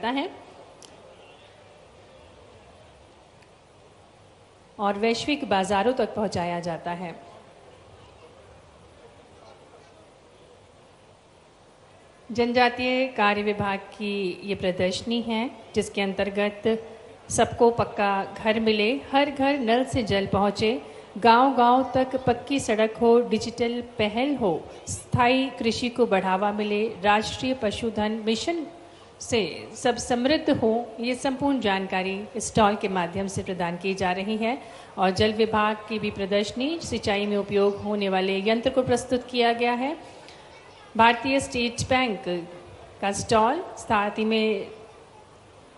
जाता है और वैश्विक बाजारों तक पहुंचाया जाता है। जनजातीय कार्य विभाग की ये प्रदर्शनी है, जिसके अंतर्गत सबको पक्का घर मिले, हर घर नल से जल पहुँचे, गांव-गांव तक पक्की सड़क हो, डिजिटल पहल हो, स्थायी कृषि को बढ़ावा मिले, राष्ट्रीय पशुधन मिशन से सब समृद्ध हो, ये संपूर्ण जानकारी स्टॉल के माध्यम से प्रदान की जा रही है। और जल विभाग की भी प्रदर्शनी, सिंचाई में उपयोग होने वाले यंत्र को प्रस्तुत किया गया है। भारतीय स्टेट बैंक का स्टॉल, साथ ही में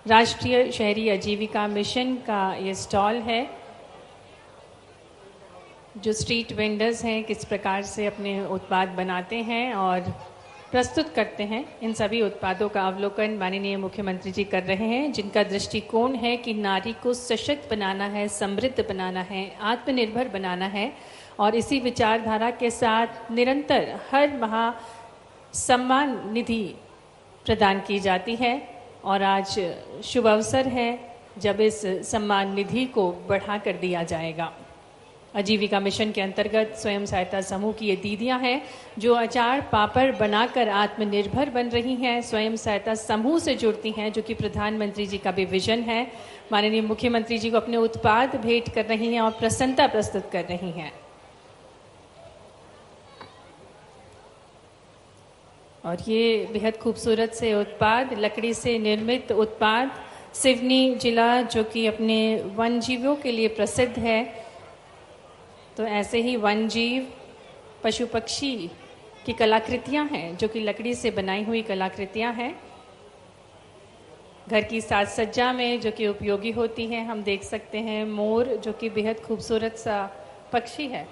राष्ट्रीय शहरी आजीविका मिशन का ये स्टॉल है, जो स्ट्रीट वेंडर्स हैं किस प्रकार से अपने उत्पाद बनाते हैं और प्रस्तुत करते हैं, इन सभी उत्पादों का अवलोकन माननीय मुख्यमंत्री जी कर रहे हैं, जिनका दृष्टिकोण है कि नारी को सशक्त बनाना है, समृद्ध बनाना है, आत्मनिर्भर बनाना है। और इसी विचारधारा के साथ निरंतर हर माह सम्मान निधि प्रदान की जाती है और आज शुभ अवसर है जब इस सम्मान निधि को बढ़ा कर दिया जाएगा। आजीविका मिशन के अंतर्गत स्वयं सहायता समूह की ये दीदियां हैं जो अचार पापड़ बनाकर आत्मनिर्भर बन रही हैं, स्वयं सहायता समूह से जुड़ती हैं, जो कि प्रधानमंत्री जी का भी विजन है। माननीय मुख्यमंत्री जी को अपने उत्पाद भेंट कर रही हैं और प्रसन्नता प्रस्तुत कर रही हैं। और ये बेहद खूबसूरत से उत्पाद, लकड़ी से निर्मित उत्पाद, सिवनी जिला जो कि अपने वन जीवों के लिए प्रसिद्ध है, तो ऐसे ही वन जीव, पशु पक्षी की कलाकृतियां हैं जो कि लकड़ी से बनाई हुई कलाकृतियां हैं। घर की साज सज्जा में जो कि उपयोगी होती हैं। हम देख सकते हैं मोर जो कि बेहद खूबसूरत सा पक्षी है।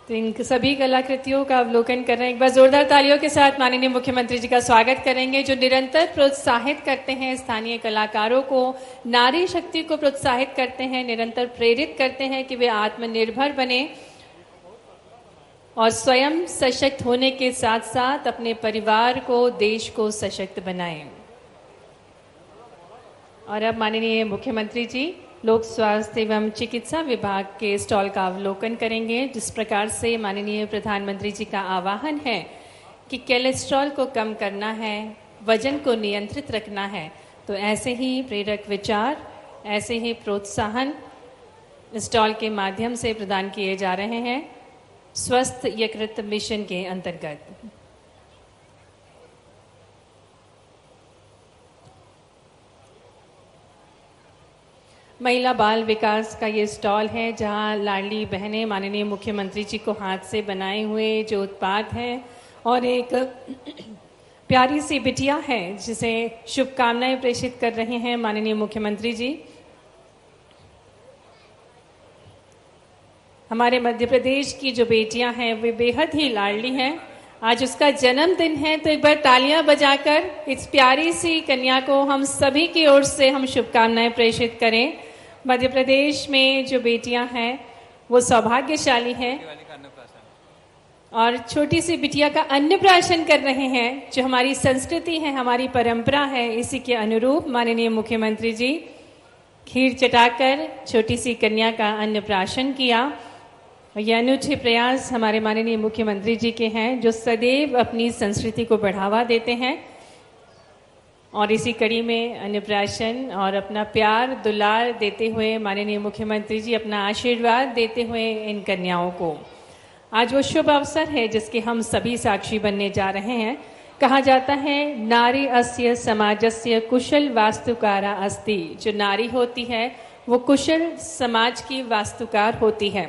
तो इन सभी कलाकृतियों का अवलोकन कर रहे हैं। एक बार जोरदार तालियों के साथ माननीय मुख्यमंत्री जी का स्वागत करेंगे, जो निरंतर प्रोत्साहित करते हैं स्थानीय कलाकारों को, नारी शक्ति को प्रोत्साहित करते हैं, निरंतर प्रेरित करते हैं कि वे आत्मनिर्भर बने और स्वयं सशक्त होने के साथ साथ अपने परिवार को, देश को सशक्त बनाएं। और अब माननीय मुख्यमंत्री जी लोक स्वास्थ्य एवं चिकित्सा विभाग के स्टॉल का अवलोकन करेंगे। जिस प्रकार से माननीय प्रधानमंत्री जी का आह्वान है कि कोलेस्ट्रॉल को कम करना है, वजन को नियंत्रित रखना है, तो ऐसे ही प्रेरक विचार, ऐसे ही प्रोत्साहन स्टॉल के माध्यम से प्रदान किए जा रहे हैं स्वस्थ यकृत मिशन के अंतर्गत। महिला बाल विकास का ये स्टॉल है, जहां लाडली बहनें माननीय मुख्यमंत्री जी को हाथ से बनाए हुए जो उत्पाद हैं और एक प्यारी सी बिटिया है जिसे शुभकामनाएं प्रेषित कर रहे हैं माननीय मुख्यमंत्री जी। हमारे मध्य प्रदेश की जो बेटियां हैं वे बेहद ही लाडली हैं। आज उसका जन्मदिन है, तो एक बार तालियां बजाकर इस प्यारी सी कन्या को हम सभी की ओर से हम शुभकामनाएं प्रेषित करें। मध्य प्रदेश में जो बेटियां हैं वो सौभाग्यशाली हैं और छोटी सी बिटिया का अन्नप्राशन कर रहे हैं, जो हमारी संस्कृति है, हमारी परंपरा है। इसी के अनुरूप माननीय मुख्यमंत्री जी खीर चटाकर छोटी सी कन्या का अन्नप्राशन किया। यह अनूठे प्रयास हमारे माननीय मुख्यमंत्री जी के हैं, जो सदैव अपनी संस्कृति को बढ़ावा देते हैं। और इसी कड़ी में अन्नप्राशन और अपना प्यार दुलार देते हुए माननीय मुख्यमंत्री जी अपना आशीर्वाद देते हुए इन कन्याओं को, आज वो शुभ अवसर है जिसके हम सभी साक्षी बनने जा रहे हैं। कहा जाता है नारी अस्य समाजस्य कुशल वास्तुकारा अस्ति। जो नारी होती है वो कुशल समाज की वास्तुकार होती है।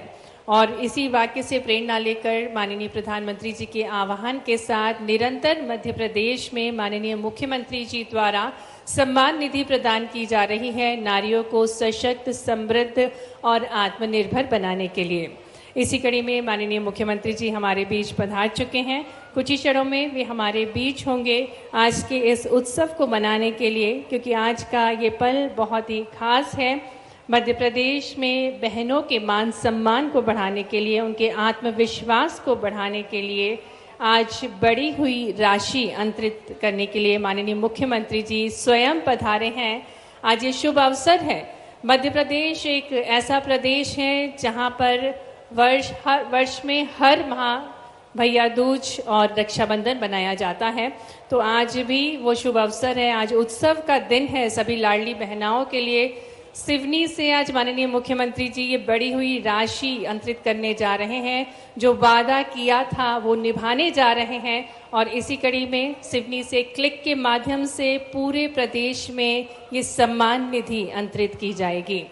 और इसी वाक्य से प्रेरणा लेकर माननीय प्रधानमंत्री जी के आह्वान के साथ निरंतर मध्य प्रदेश में माननीय मुख्यमंत्री जी द्वारा सम्मान निधि प्रदान की जा रही है नारियों को सशक्त, समृद्ध और आत्मनिर्भर बनाने के लिए। इसी कड़ी में माननीय मुख्यमंत्री जी हमारे बीच पधार चुके हैं। कुछ ही क्षणों में वे हमारे बीच होंगे आज के इस उत्सव को मनाने के लिए, क्योंकि आज का ये पल बहुत ही खास है। मध्य प्रदेश में बहनों के मान सम्मान को बढ़ाने के लिए, उनके आत्मविश्वास को बढ़ाने के लिए आज बढ़ी हुई राशि अंतरित करने के लिए माननीय मुख्यमंत्री जी स्वयं पधारे हैं। आज ये शुभ अवसर है। मध्य प्रदेश एक ऐसा प्रदेश है जहां पर वर्ष में हर माह भैया दूज और रक्षाबंधन बनाया जाता है। तो आज भी वो शुभ अवसर है, आज उत्सव का दिन है सभी लाडली बहनाओं के लिए। सिवनी से आज माननीय मुख्यमंत्री जी ये बढ़ी हुई राशि अंतरित करने जा रहे हैं। जो वादा किया था वो निभाने जा रहे हैं और इसी कड़ी में सिवनी से क्लिक के माध्यम से पूरे प्रदेश में ये सम्मान निधि अंतरित की जाएगी।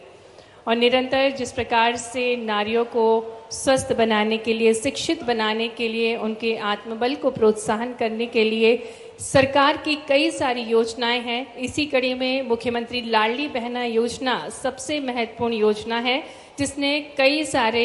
और निरंतर जिस प्रकार से नारियों को स्वस्थ बनाने के लिए, शिक्षित बनाने के लिए, उनके आत्मबल को प्रोत्साहन करने के लिए सरकार की कई सारी योजनाएं हैं। इसी कड़ी में मुख्यमंत्री लाडली बहना योजना सबसे महत्वपूर्ण योजना है, जिसने कई सारे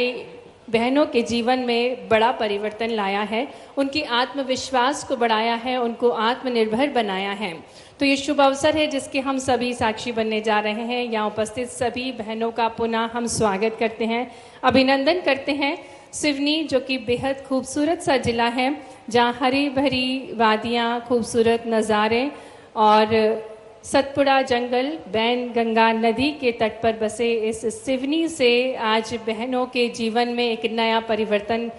बहनों के जीवन में बड़ा परिवर्तन लाया है, उनकी आत्मविश्वास को बढ़ाया है, उनको आत्मनिर्भर बनाया है। तो ये शुभ अवसर है जिसके हम सभी साक्षी बनने जा रहे हैं। यहाँ उपस्थित सभी बहनों का पुनः हम स्वागत करते हैं, अभिनंदन करते हैं। सिवनी जो कि बेहद खूबसूरत सा जिला है, जहाँ हरी भरी वादियाँ, खूबसूरत नज़ारे और सतपुड़ा जंगल, बैन गंगा नदी के तट पर बसे इस सिवनी से आज बहनों के जीवन में एक नया परिवर्तन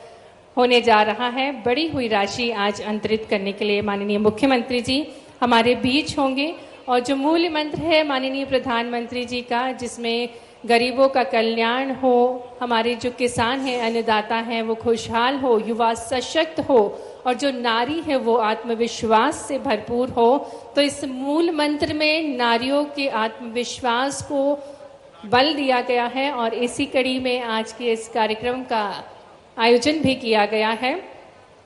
होने जा रहा है। बढ़ी हुई राशि आज अंतरित करने के लिए माननीय मुख्यमंत्री जी हमारे बीच होंगे और जो मूल मंत्र है माननीय प्रधानमंत्री जी का, जिसमें गरीबों का कल्याण हो, हमारे जो किसान हैं, अन्नदाता हैं, वो खुशहाल हो, युवा सशक्त हो और जो नारी है वो आत्मविश्वास से भरपूर हो। तो इस मूल मंत्र में नारियों के आत्मविश्वास को बल दिया गया है और इसी कड़ी में आज के इस कार्यक्रम का आयोजन भी किया गया है।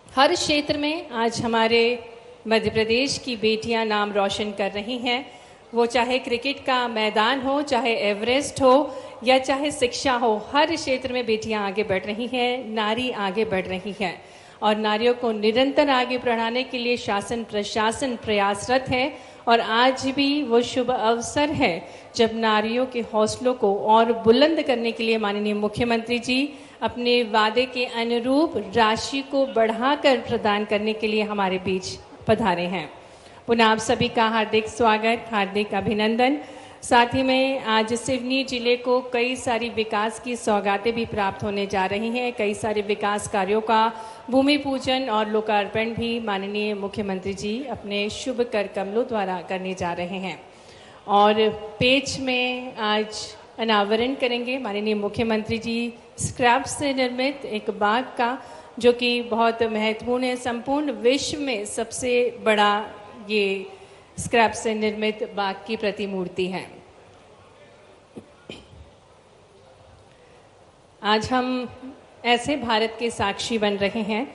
हर क्षेत्र में आज हमारे मध्य प्रदेश की बेटियां नाम रोशन कर रही हैं। वो चाहे क्रिकेट का मैदान हो, चाहे एवरेस्ट हो या चाहे शिक्षा हो, हर क्षेत्र में बेटियां आगे बढ़ रही हैं, नारी आगे बढ़ रही हैं और नारियों को निरंतर आगे बढ़ाने के लिए शासन प्रशासन प्रयासरत है। और आज भी वो शुभ अवसर है जब नारियों के हौसलों को और बुलंद करने के लिए माननीय मुख्यमंत्री जी अपने वादे के अनुरूप राशि को बढ़ाकर प्रदान करने के लिए हमारे बीच पधारे हैं। पुनः आप सभी का हार्दिक स्वागत, हार्दिक अभिनंदन। साथ ही में आज सिवनी जिले को कई सारी विकास की सौगातें भी प्राप्त होने जा रही हैं। कई सारे विकास कार्यों का भूमि पूजन और लोकार्पण भी माननीय मुख्यमंत्री जी अपने शुभ कर कमलों द्वारा करने जा रहे हैं। और पेच में आज अनावरण करेंगे माननीय मुख्यमंत्री जी स्क्रैप से निर्मित एक बाग का, जो कि बहुत महत्वपूर्ण है। संपूर्ण विश्व में सबसे बड़ा ये स्क्रैप से निर्मित बाग की प्रतिमूर्ति है। आज हम ऐसे भारत के साक्षी बन रहे हैं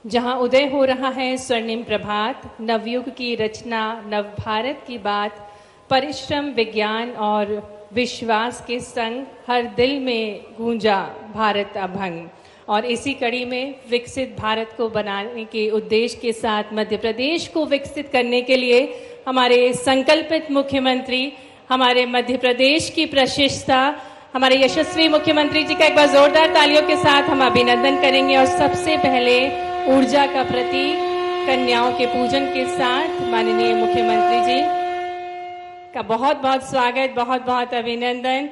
जहां उदय हो रहा है स्वर्णिम प्रभात, नवयुग की रचना, नव भारत की बात, परिश्रम, विज्ञान और विश्वास के संग हर दिल में गूंजा भारत अभंग। और इसी कड़ी में विकसित भारत को बनाने के उद्देश्य के साथ मध्य प्रदेश को विकसित करने के लिए हमारे संकल्पित मुख्यमंत्री, हमारे मध्य प्रदेश की प्रतिष्ठा, हमारे यशस्वी मुख्यमंत्री जी का एक बार जोरदार तालियों के साथ हम अभिनंदन करेंगे। और सबसे पहले ऊर्जा का प्रतीक कन्याओं के पूजन के साथ माननीय मुख्यमंत्री जी का बहुत बहुत स्वागत, बहुत बहुत अभिनंदन।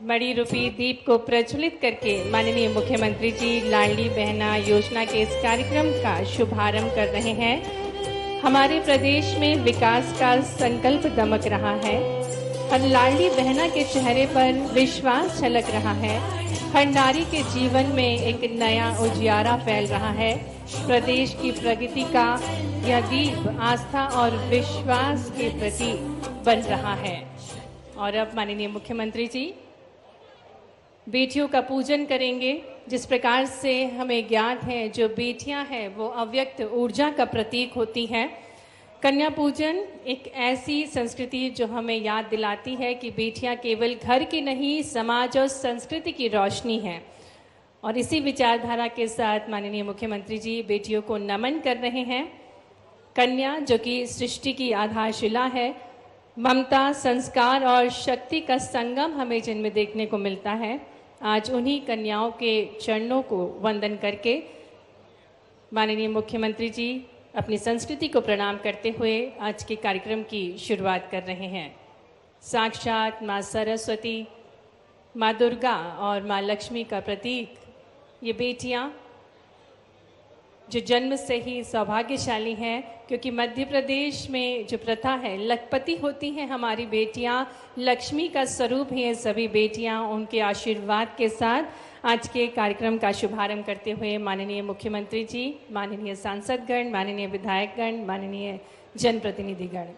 मणि रूपी दीप को प्रज्वलित करके माननीय मुख्यमंत्री जी लाडली बहना योजना के इस कार्यक्रम का शुभारंभ कर रहे हैं। हमारे प्रदेश में विकास का संकल्प दमक रहा है, हर लाडली बहना के चेहरे पर विश्वास झलक रहा है, हर नारी के जीवन में एक नया उजियारा फैल रहा है। प्रदेश की प्रगति का यह दीप आस्था और विश्वास के प्रति बन रहा है। और अब माननीय मुख्यमंत्री जी बेटियों का पूजन करेंगे। जिस प्रकार से हमें ज्ञात है, जो बेटियां हैं वो अव्यक्त ऊर्जा का प्रतीक होती हैं। कन्या पूजन एक ऐसी संस्कृति जो हमें याद दिलाती है कि बेटियां केवल घर की नहीं, समाज और संस्कृति की रोशनी है। और इसी विचारधारा के साथ माननीय मुख्यमंत्री जी बेटियों को नमन कर रहे हैं। कन्या जो कि सृष्टि की आधारशिला है, ममता, संस्कार और शक्ति का संगम हमें जिनमें देखने को मिलता है। आज उन्हीं कन्याओं के चरणों को वंदन करके माननीय मुख्यमंत्री जी अपनी संस्कृति को प्रणाम करते हुए आज के कार्यक्रम की शुरुआत कर रहे हैं। साक्षात माँ सरस्वती, माँ दुर्गा और माँ लक्ष्मी का प्रतीक ये बेटियां जो जन्म से ही सौभाग्यशाली हैं, क्योंकि मध्य प्रदेश में जो प्रथा है लखपति होती हैं हमारी बेटियां, लक्ष्मी का स्वरूप हैं ये सभी बेटियां। उनके आशीर्वाद के साथ आज के कार्यक्रम का शुभारंभ करते हुए माननीय मुख्यमंत्री जी, माननीय सांसदगण, माननीय विधायकगण, माननीय जनप्रतिनिधिगण,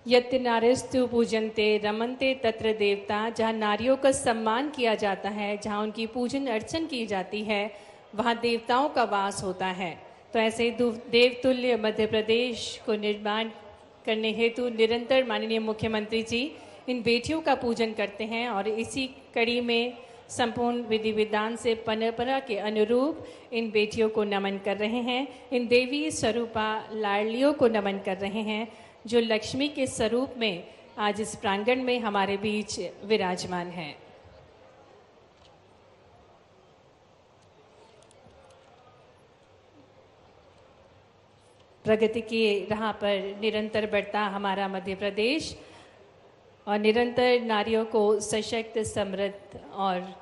यत् नारीस्तु पूजन्ते रमन्ते तत्र देवता। जहाँ नारियों का सम्मान किया जाता है, जहाँ उनकी पूजन अर्चन की जाती है, वहाँ देवताओं का वास होता है। तो ऐसे देवतुल्य मध्य प्रदेश को निर्माण करने हेतु निरंतर माननीय मुख्यमंत्री जी इन बेटियों का पूजन करते हैं और इसी कड़ी में संपूर्ण विधि विधान से परंपरा के अनुरूप इन बेटियों को नमन कर रहे हैं। इन देवी स्वरूपा लाडलियों को नमन कर रहे हैं जो लक्ष्मी के स्वरूप में आज इस प्रांगण में हमारे बीच विराजमान हैं। प्रगति की राह पर निरंतर बढ़ता हमारा मध्य प्रदेश और निरंतर नारियों को सशक्त, समृद्ध और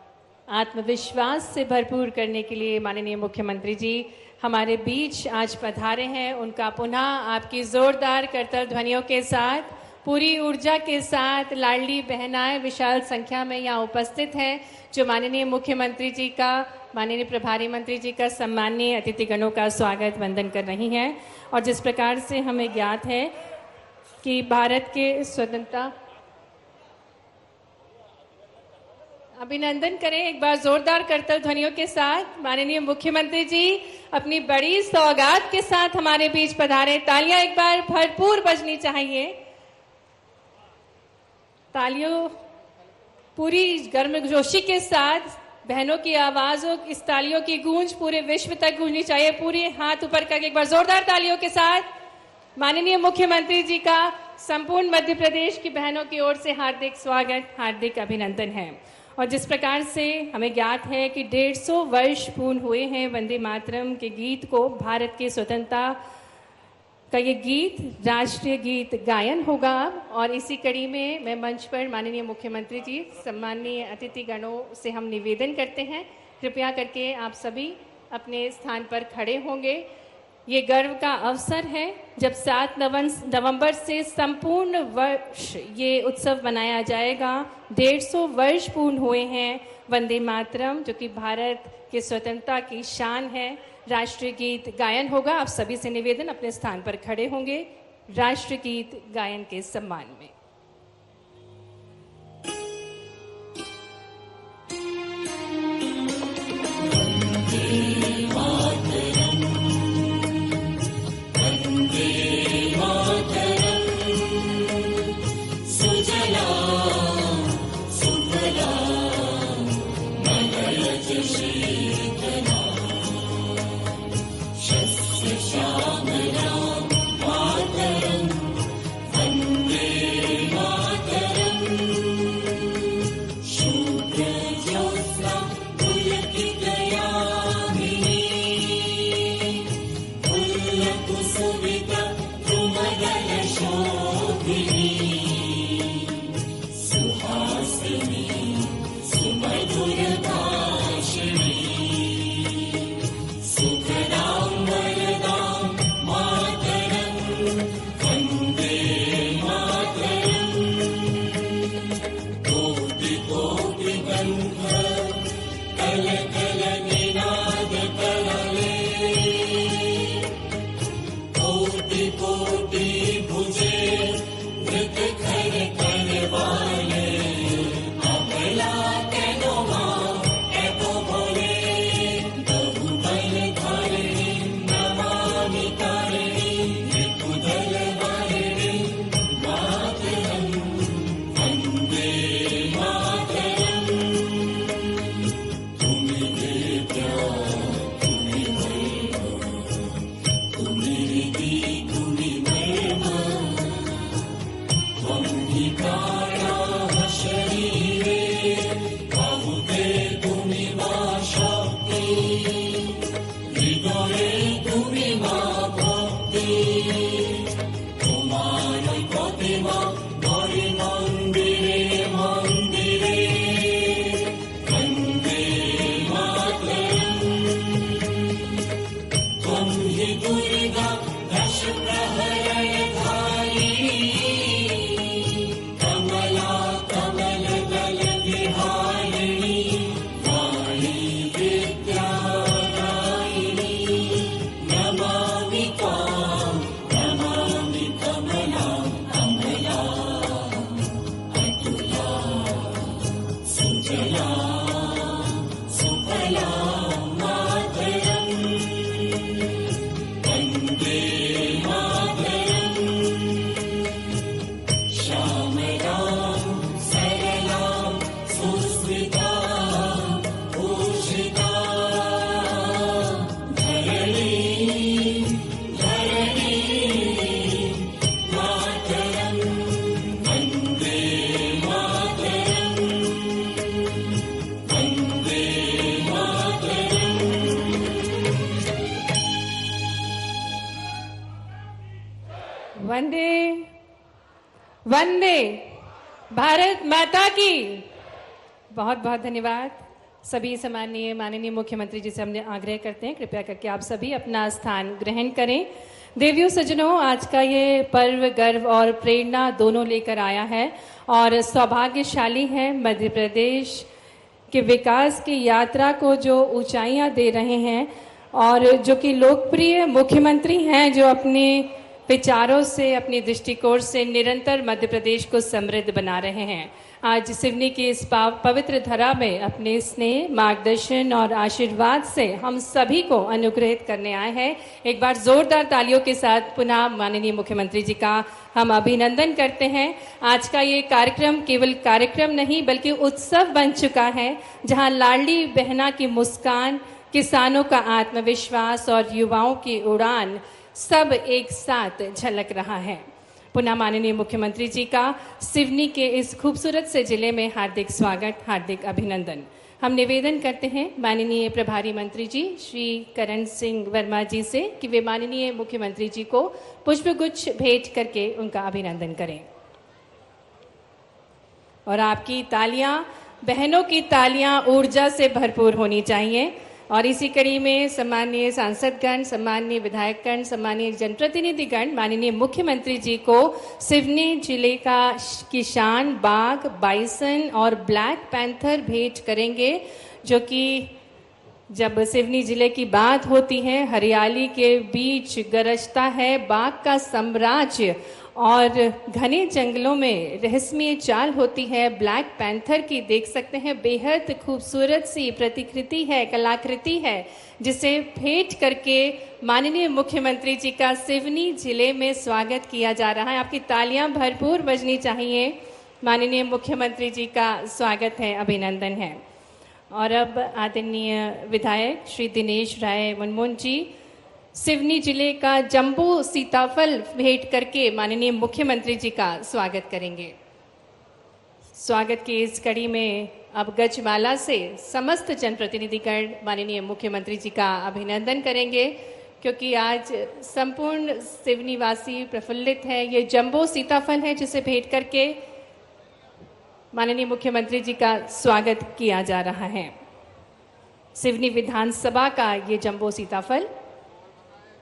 आत्मविश्वास से भरपूर करने के लिए माननीय मुख्यमंत्री जी हमारे बीच आज पधारे हैं। उनका पुनः आपकी जोरदार करतल ध्वनियों के साथ, पूरी ऊर्जा के साथ लाडली बहनाएं विशाल संख्या में यहाँ उपस्थित हैं जो माननीय मुख्यमंत्री जी का, माननीय प्रभारी मंत्री जी का, सम्माननीय अतिथिगणों का स्वागत वंदन कर रही हैं। और जिस प्रकार से हमें ज्ञात है कि भारत के स्वतंत्रता, अभिनंदन करें एक बार जोरदार करतल ध्वनियों के साथ। माननीय मुख्यमंत्री जी अपनी बड़ी सौगात के साथ हमारे बीच पधारे। तालियां एक बार भरपूर बजनी चाहिए। तालियों पूरी गर्मजोशी के साथ, बहनों की आवाजों, इस तालियों की गूंज पूरे विश्व तक गूंजनी चाहिए। पूरे हाथ ऊपर करके एक बार जोरदार तालियों के साथ माननीय मुख्यमंत्री जी का संपूर्ण मध्य प्रदेश की बहनों की ओर से हार्दिक स्वागत, हार्दिक अभिनंदन है। और जिस प्रकार से हमें ज्ञात है कि 150 वर्ष पूर्ण हुए हैं वंदे मातरम के गीत को, भारत की स्वतंत्रता का ये गीत राष्ट्रीय गीत गायन होगा। और इसी कड़ी में मैं मंच पर माननीय मुख्यमंत्री जी, सम्माननीय अतिथिगणों से हम निवेदन करते हैं कृपया करके आप सभी अपने स्थान पर खड़े होंगे। ये गर्व का अवसर है जब 7 नवंबर से संपूर्ण वर्ष ये उत्सव मनाया जाएगा। 150 वर्ष पूर्ण हुए हैं वंदे मातरम, जो कि भारत की स्वतंत्रता की शान है। राष्ट्रीय गीत गायन होगा। आप सभी से निवेदन अपने स्थान पर खड़े होंगे राष्ट्रीय गीत गायन के सम्मान में। वंदे वंदे भारत माता की। बहुत बहुत धन्यवाद। सभी सम्माननीय माननीय मुख्यमंत्री जी से हमने आग्रह करते हैं कृपया करके आप सभी अपना स्थान ग्रहण करें। देवियों सज्जनों, आज का ये पर्व गर्व और प्रेरणा दोनों लेकर आया है और सौभाग्यशाली है मध्य प्रदेश के विकास की यात्रा को जो ऊंचाइयां दे रहे हैं और जो कि लोकप्रिय मुख्यमंत्री हैं जो अपने विचारों से अपनी दृष्टिकोण से निरंतर मध्य प्रदेश को समृद्ध बना रहे हैं। आज सिवनी की इस पवित्र धरा में अपने स्नेह मार्गदर्शन और आशीर्वाद से हम सभी को अनुग्रहित करने आए हैं। एक बार जोरदार तालियों के साथ पुनः माननीय मुख्यमंत्री जी का हम अभिनंदन करते हैं। आज का ये कार्यक्रम केवल कार्यक्रम नहीं बल्कि उत्सव बन चुका है, जहां लाडली बहना की मुस्कान, किसानों का आत्मविश्वास और युवाओं की उड़ान सब एक साथ झलक रहा है। पुनः माननीय मुख्यमंत्री जी का सिवनी के इस खूबसूरत से जिले में हार्दिक स्वागत, हार्दिक अभिनंदन। हम निवेदन करते हैं माननीय प्रभारी मंत्री जी श्री करण सिंह वर्मा जी से कि वे माननीय मुख्यमंत्री जी को पुष्पगुच्छ भेंट करके उनका अभिनंदन करें। और आपकी तालियां, बहनों की तालियां ऊर्जा से भरपूर होनी चाहिए। और इसी कड़ी में सम्माननीय सांसदगण, सम्माननीय विधायकगण, सम्माननीय जनप्रतिनिधिगण माननीय मुख्यमंत्री जी को सिवनी जिले की शान बाघ, बाइसन और ब्लैक पैंथर भेंट करेंगे, जो कि जब सिवनी जिले की बात होती है हरियाली के बीच गरजता है बाघ का साम्राज्य और घने जंगलों में रहस्यमय चाल होती है ब्लैक पैंथर की। देख सकते हैं बेहद खूबसूरत सी प्रतिकृति है, कलाकृति है, जिसे भेंट करके माननीय मुख्यमंत्री जी का सिवनी जिले में स्वागत किया जा रहा है। आपकी तालियां भरपूर बजनी चाहिए। माननीय मुख्यमंत्री जी का स्वागत है, अभिनंदन है। और अब आदरणीय विधायक श्री दिनेश राय मुनमुन जी सिवनी जिले का जंबू सीताफल भेंट करके माननीय मुख्यमंत्री जी का स्वागत करेंगे। स्वागत की इस कड़ी में अब गजमाला से समस्त जनप्रतिनिधिगण माननीय मुख्यमंत्री जी का अभिनंदन करेंगे, क्योंकि आज संपूर्ण सिवनी वासी प्रफुल्लित है। ये जंबू सीताफल है जिसे भेंट करके माननीय मुख्यमंत्री जी का स्वागत किया जा रहा है। सिवनी विधानसभा का ये जंबू सीताफल।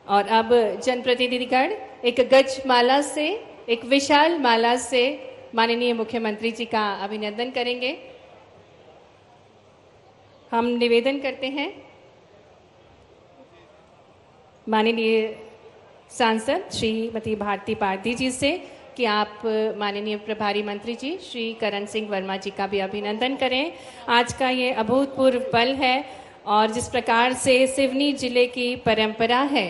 और अब जनप्रतिनिधिगण एक गज माला से, एक विशाल माला से माननीय मुख्यमंत्री जी का अभिनंदन करेंगे। हम निवेदन करते हैं माननीय सांसद श्रीमती भारती पारधी जी से कि आप माननीय प्रभारी मंत्री जी श्री करण सिंह वर्मा जी का भी अभिनंदन करें। आज का ये अभूतपूर्व पल है और जिस प्रकार से सिवनी जिले की परंपरा है,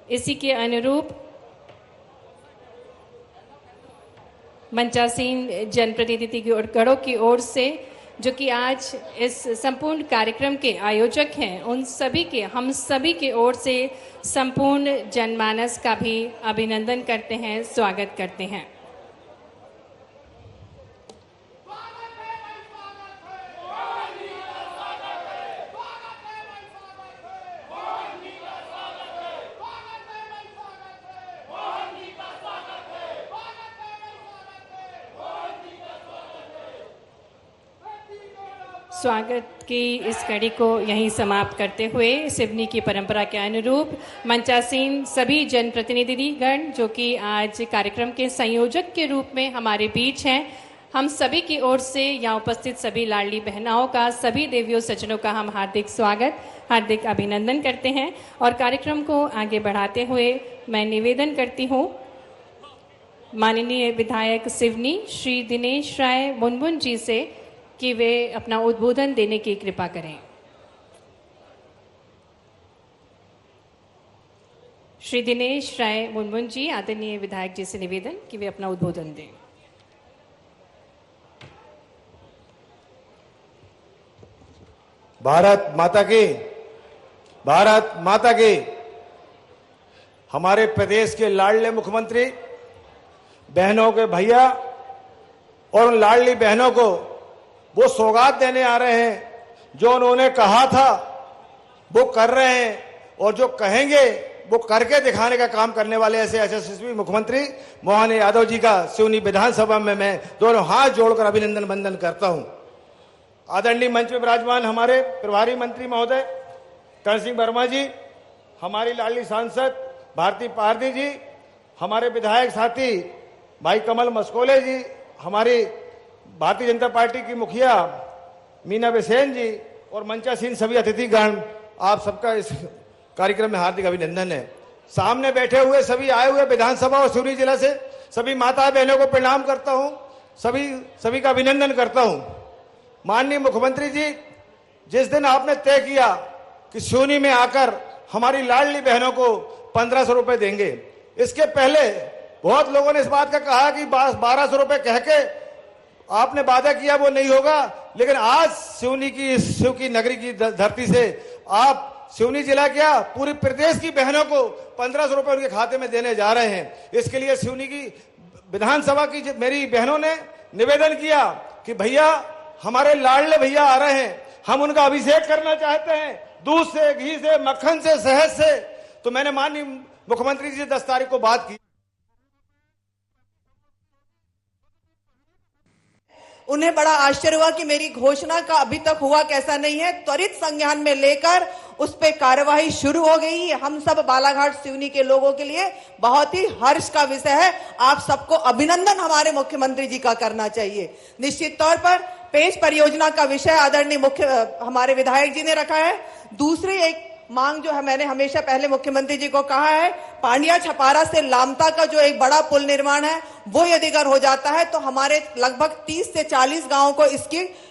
इसी के अनुरूप मंचासीन जनप्रतिनिधि गणों की ओर से जो कि आज इस संपूर्ण कार्यक्रम के आयोजक हैं, उन सभी के, हम सभी की ओर से संपूर्ण जनमानस का भी अभिनंदन करते हैं, स्वागत करते हैं। स्वागत की इस कड़ी को यहीं समाप्त करते हुए सिवनी की परंपरा के अनुरूप मंचासीन सभी जनप्रतिनिधिगण जो कि आज कार्यक्रम के संयोजक के रूप में हमारे बीच हैं, हम सभी की ओर से यहाँ उपस्थित सभी लाडली बहनाओं का, सभी देवियों सज्जनों का हम हार्दिक स्वागत, हार्दिक अभिनंदन करते हैं। और कार्यक्रम को आगे बढ़ाते हुए मैं निवेदन करती हूँ माननीय विधायक सिवनी श्री दिनेश राय मुनमुन जी से कि वे अपना उद्बोधन देने की कृपा करें। श्री दिनेश राय मुनमुन जी, आदरणीय विधायक जी से निवेदन कि वे अपना उद्बोधन दें। भारत माता की, भारत माता की। हमारे प्रदेश के लाडले मुख्यमंत्री बहनों के भैया और उन लाडली बहनों को वो सौगात देने आ रहे हैं। जो उन्होंने कहा था वो कर रहे हैं और जो कहेंगे वो करके दिखाने का काम करने वाले ऐसे यशस्वी मुख्यमंत्री मोहन यादव जी का सिवनी विधानसभा में मैं दोनों हाथ जोड़कर अभिनंदन वंदन करता हूं। आदरणीय मंच में विराजमान हमारे प्रभारी मंत्री महोदय करण सिंह वर्मा जी, हमारी लाडली सांसद भारती पारदी जी, हमारे विधायक साथी भाई कमल मस्कोले जी, हमारी भारतीय जनता पार्टी की मुखिया मीना बेसेन जी और मंचासीन सभी अतिथिगण, आप सबका इस कार्यक्रम में हार्दिक अभिनंदन है। सामने बैठे हुए सभी आए हुए विधानसभा और सिवनी जिला से सभी माता बहनों को प्रणाम करता हूं, सभी का अभिनंदन करता हूं। माननीय मुख्यमंत्री जी, जिस दिन आपने तय किया कि सिवनी में आकर हमारी लाडली बहनों को 1500 रुपए देंगे, इसके पहले बहुत लोगों ने इस बात का कहा कि 1200 रुपए कह के आपने वादा किया वो नहीं होगा, लेकिन आज सिवनी की, शिव की नगरी की धरती से आप सिवनी जिला क्या पूरे प्रदेश की बहनों को 1500 रुपए उनके खाते में देने जा रहे हैं। इसके लिए सिवनी की विधानसभा की मेरी बहनों ने निवेदन किया कि भैया हमारे लाडले भैया आ रहे हैं, हम उनका अभिषेक करना चाहते हैं दूध से, घी से, मक्खन से, शहद से। तो मैंने माननीय मुख्यमंत्री जी से 10 तारीख को बात की। उन्हें बड़ा आश्चर्य हुआ कि मेरी घोषणा का अभी तक हुआ कैसा नहीं है। त्वरित संज्ञान में लेकर उस पे कार्यवाही शुरू हो गई। हम सब बालाघाट सिवनी के लोगों के लिए बहुत ही हर्ष का विषय है। आप सबको अभिनंदन हमारे मुख्यमंत्री जी का करना चाहिए। निश्चित तौर पर पेंच परियोजना का विषय आदरणीय हमारे विधायक जी ने रखा है। दूसरी एक मांग जो है, मैंने हमेशा पहले मुख्यमंत्री जी को कहा है, पांडिया छपारा से लामता का जो एक बड़ा पुल निर्माण है वो यदि अगर हो जाता है तो हमारे लगभग 30 से 40 गांवों को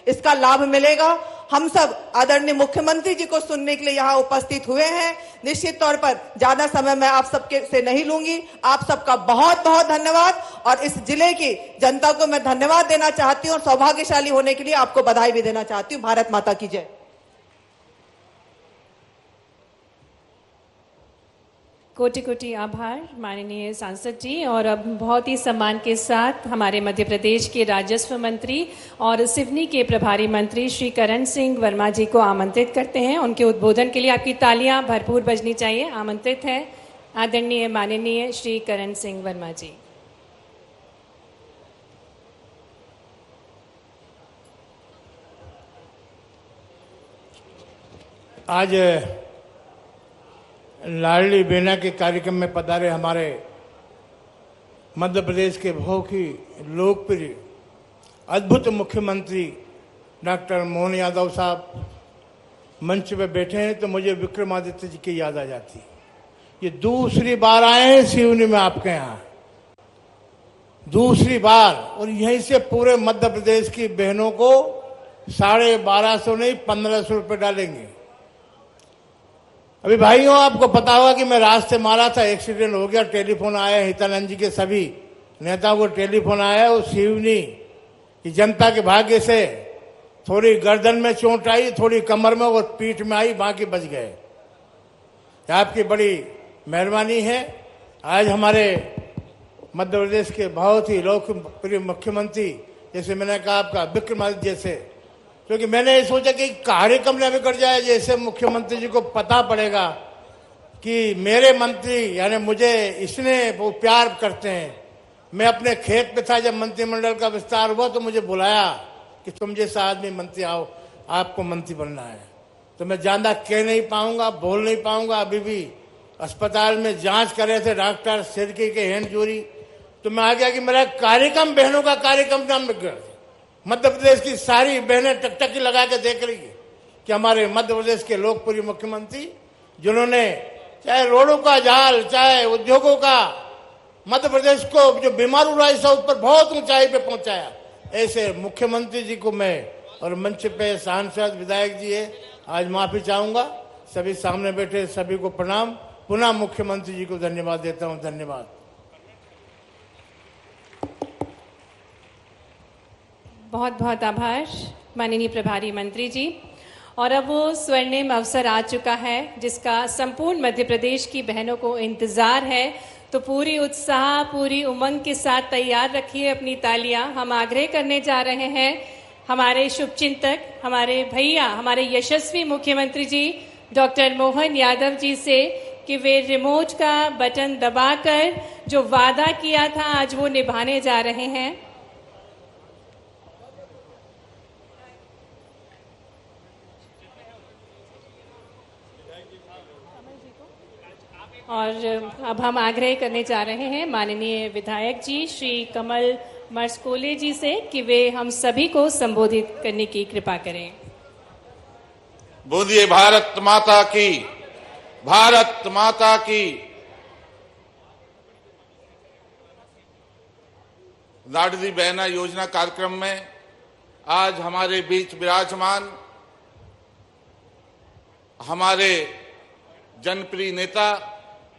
इसका लाभ मिलेगा। हम सब आदरणीय मुख्यमंत्री जी को सुनने के लिए यहाँ उपस्थित हुए हैं। निश्चित तौर पर ज्यादा समय मैं आप सबके से नहीं लूंगी। आप सबका बहुत बहुत धन्यवाद और इस जिले की जनता को मैं धन्यवाद देना चाहती हूँ और सौभाग्यशाली होने के लिए आपको बधाई भी देना चाहती हूँ। भारत माता की जय। कोटि कोटि आभार माननीय सांसद जी। और अब बहुत ही सम्मान के साथ हमारे मध्य प्रदेश के राजस्व मंत्री और सिवनी के प्रभारी मंत्री श्री करण सिंह वर्मा जी को आमंत्रित करते हैं। उनके उद्बोधन के लिए आपकी तालियां भरपूर बजनी चाहिए। आमंत्रित है आदरणीय माननीय श्री करण सिंह वर्मा जी। आज लाडली बहना के कार्यक्रम में पधारे हमारे मध्य प्रदेश के बहुत ही लोकप्रिय अद्भुत मुख्यमंत्री डॉक्टर मोहन यादव साहब मंच पे बैठे हैं तो मुझे विक्रमादित्य जी की याद आ जाती। ये दूसरी बार आए हैं सिवनी में आपके यहाँ, दूसरी बार, और यहीं से पूरे मध्य प्रदेश की बहनों को 1250 नहीं 1500 रुपये डालेंगे। अभी भाइयों आपको पता होगा कि मैं रास्ते मारा था, एक्सीडेंट हो गया, टेलीफोन आया, हितानंद जी के सभी नेताओं को टेलीफोन आया। और सिवनी की जनता के भाग्य से थोड़ी गर्दन में चोट आई, थोड़ी कमर में और पीठ में आई, बाकी बच गए। आपकी बड़ी मेहरबानी है। आज हमारे मध्य प्रदेश के बहुत ही लोकप्रिय मुख्यमंत्री, जैसे मैंने कहा आपका विक्रमादित्य जैसे, क्योंकि मैंने ये सोचा कि कार्यक्रम न बिगड़ जाए, जैसे मुख्यमंत्री जी को पता पड़ेगा कि मेरे मंत्री यानी मुझे इसने वो प्यार करते हैं। मैं अपने खेत पे था जब मंत्रिमंडल का विस्तार हुआ तो मुझे बुलाया कि तुम जैसा आदमी मंत्री आओ। आपको मंत्री बनना है। तो मैं ज़्यादा कह नहीं पाऊंगा, बोल नहीं पाऊंगा। अभी भी अस्पताल में जांच कर रहे थे डॉक्टर सिरकी के हैंड जोरी, तो मैं आ गया कि मेरा कार्यक्रम, बहनों का कार्यक्रम नाम लिख गया। मध्य प्रदेश की सारी बहनें टकटकी लगा के देख रही है कि हमारे मध्य प्रदेश के लोकप्रिय मुख्यमंत्री, जिन्होंने चाहे रोडों का जाल, चाहे उद्योगों का, मध्य प्रदेश को जो बीमार हुआ है सब ऊपर बहुत ऊंचाई पे पहुंचाया, ऐसे मुख्यमंत्री जी को मैं, और मंच पे सांसद विधायक जी है, आज माफी चाहूंगा। सभी सामने बैठे सभी को प्रणाम। पुनः मुख्यमंत्री जी को धन्यवाद देता हूं। धन्यवाद। बहुत बहुत आभार माननीय प्रभारी मंत्री जी। और अब वो स्वर्णिम अवसर आ चुका है जिसका संपूर्ण मध्य प्रदेश की बहनों को इंतजार है। तो पूरी उत्साह, पूरी उमंग के साथ तैयार रखिए अपनी तालियां। हम आग्रह करने जा रहे हैं हमारे शुभचिंतक, हमारे भैया, हमारे यशस्वी मुख्यमंत्री जी डॉक्टर मोहन यादव जी से कि वे रिमोट का बटन दबाकर जो वादा किया था आज वो निभाने जा रहे हैं। और अब हम आग्रह करने जा रहे हैं माननीय विधायक जी श्री कमल मर्सकोले जी से कि वे हम सभी को संबोधित करने की कृपा करें। बोलिए भारत माता की, भारत माता की। लाडली बहना योजना कार्यक्रम में आज हमारे बीच विराजमान हमारे जनप्रिय नेता,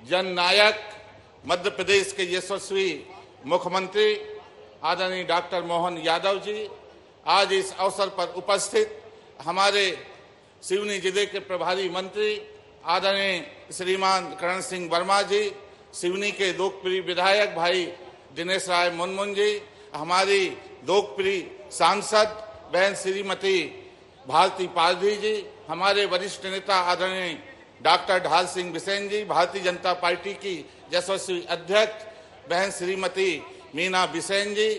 जननायक, मध्य प्रदेश के यशस्वी मुख्यमंत्री आदरणीय डॉक्टर मोहन यादव जी, आज इस अवसर पर उपस्थित हमारे सिवनी जिले के प्रभारी मंत्री आदरणीय श्रीमान करण सिंह वर्मा जी, सिवनी के लोकप्रिय विधायक भाई दिनेश राय मुनमुन जी, हमारी लोकप्रिय सांसद बहन श्रीमती भारती पारधी जी, हमारे वरिष्ठ नेता आदरणीय डॉक्टर ढाल सिंह बिसेन जी, भारतीय जनता पार्टी की यशस्वी अध्यक्ष बहन श्रीमती मीना बिसेन जी,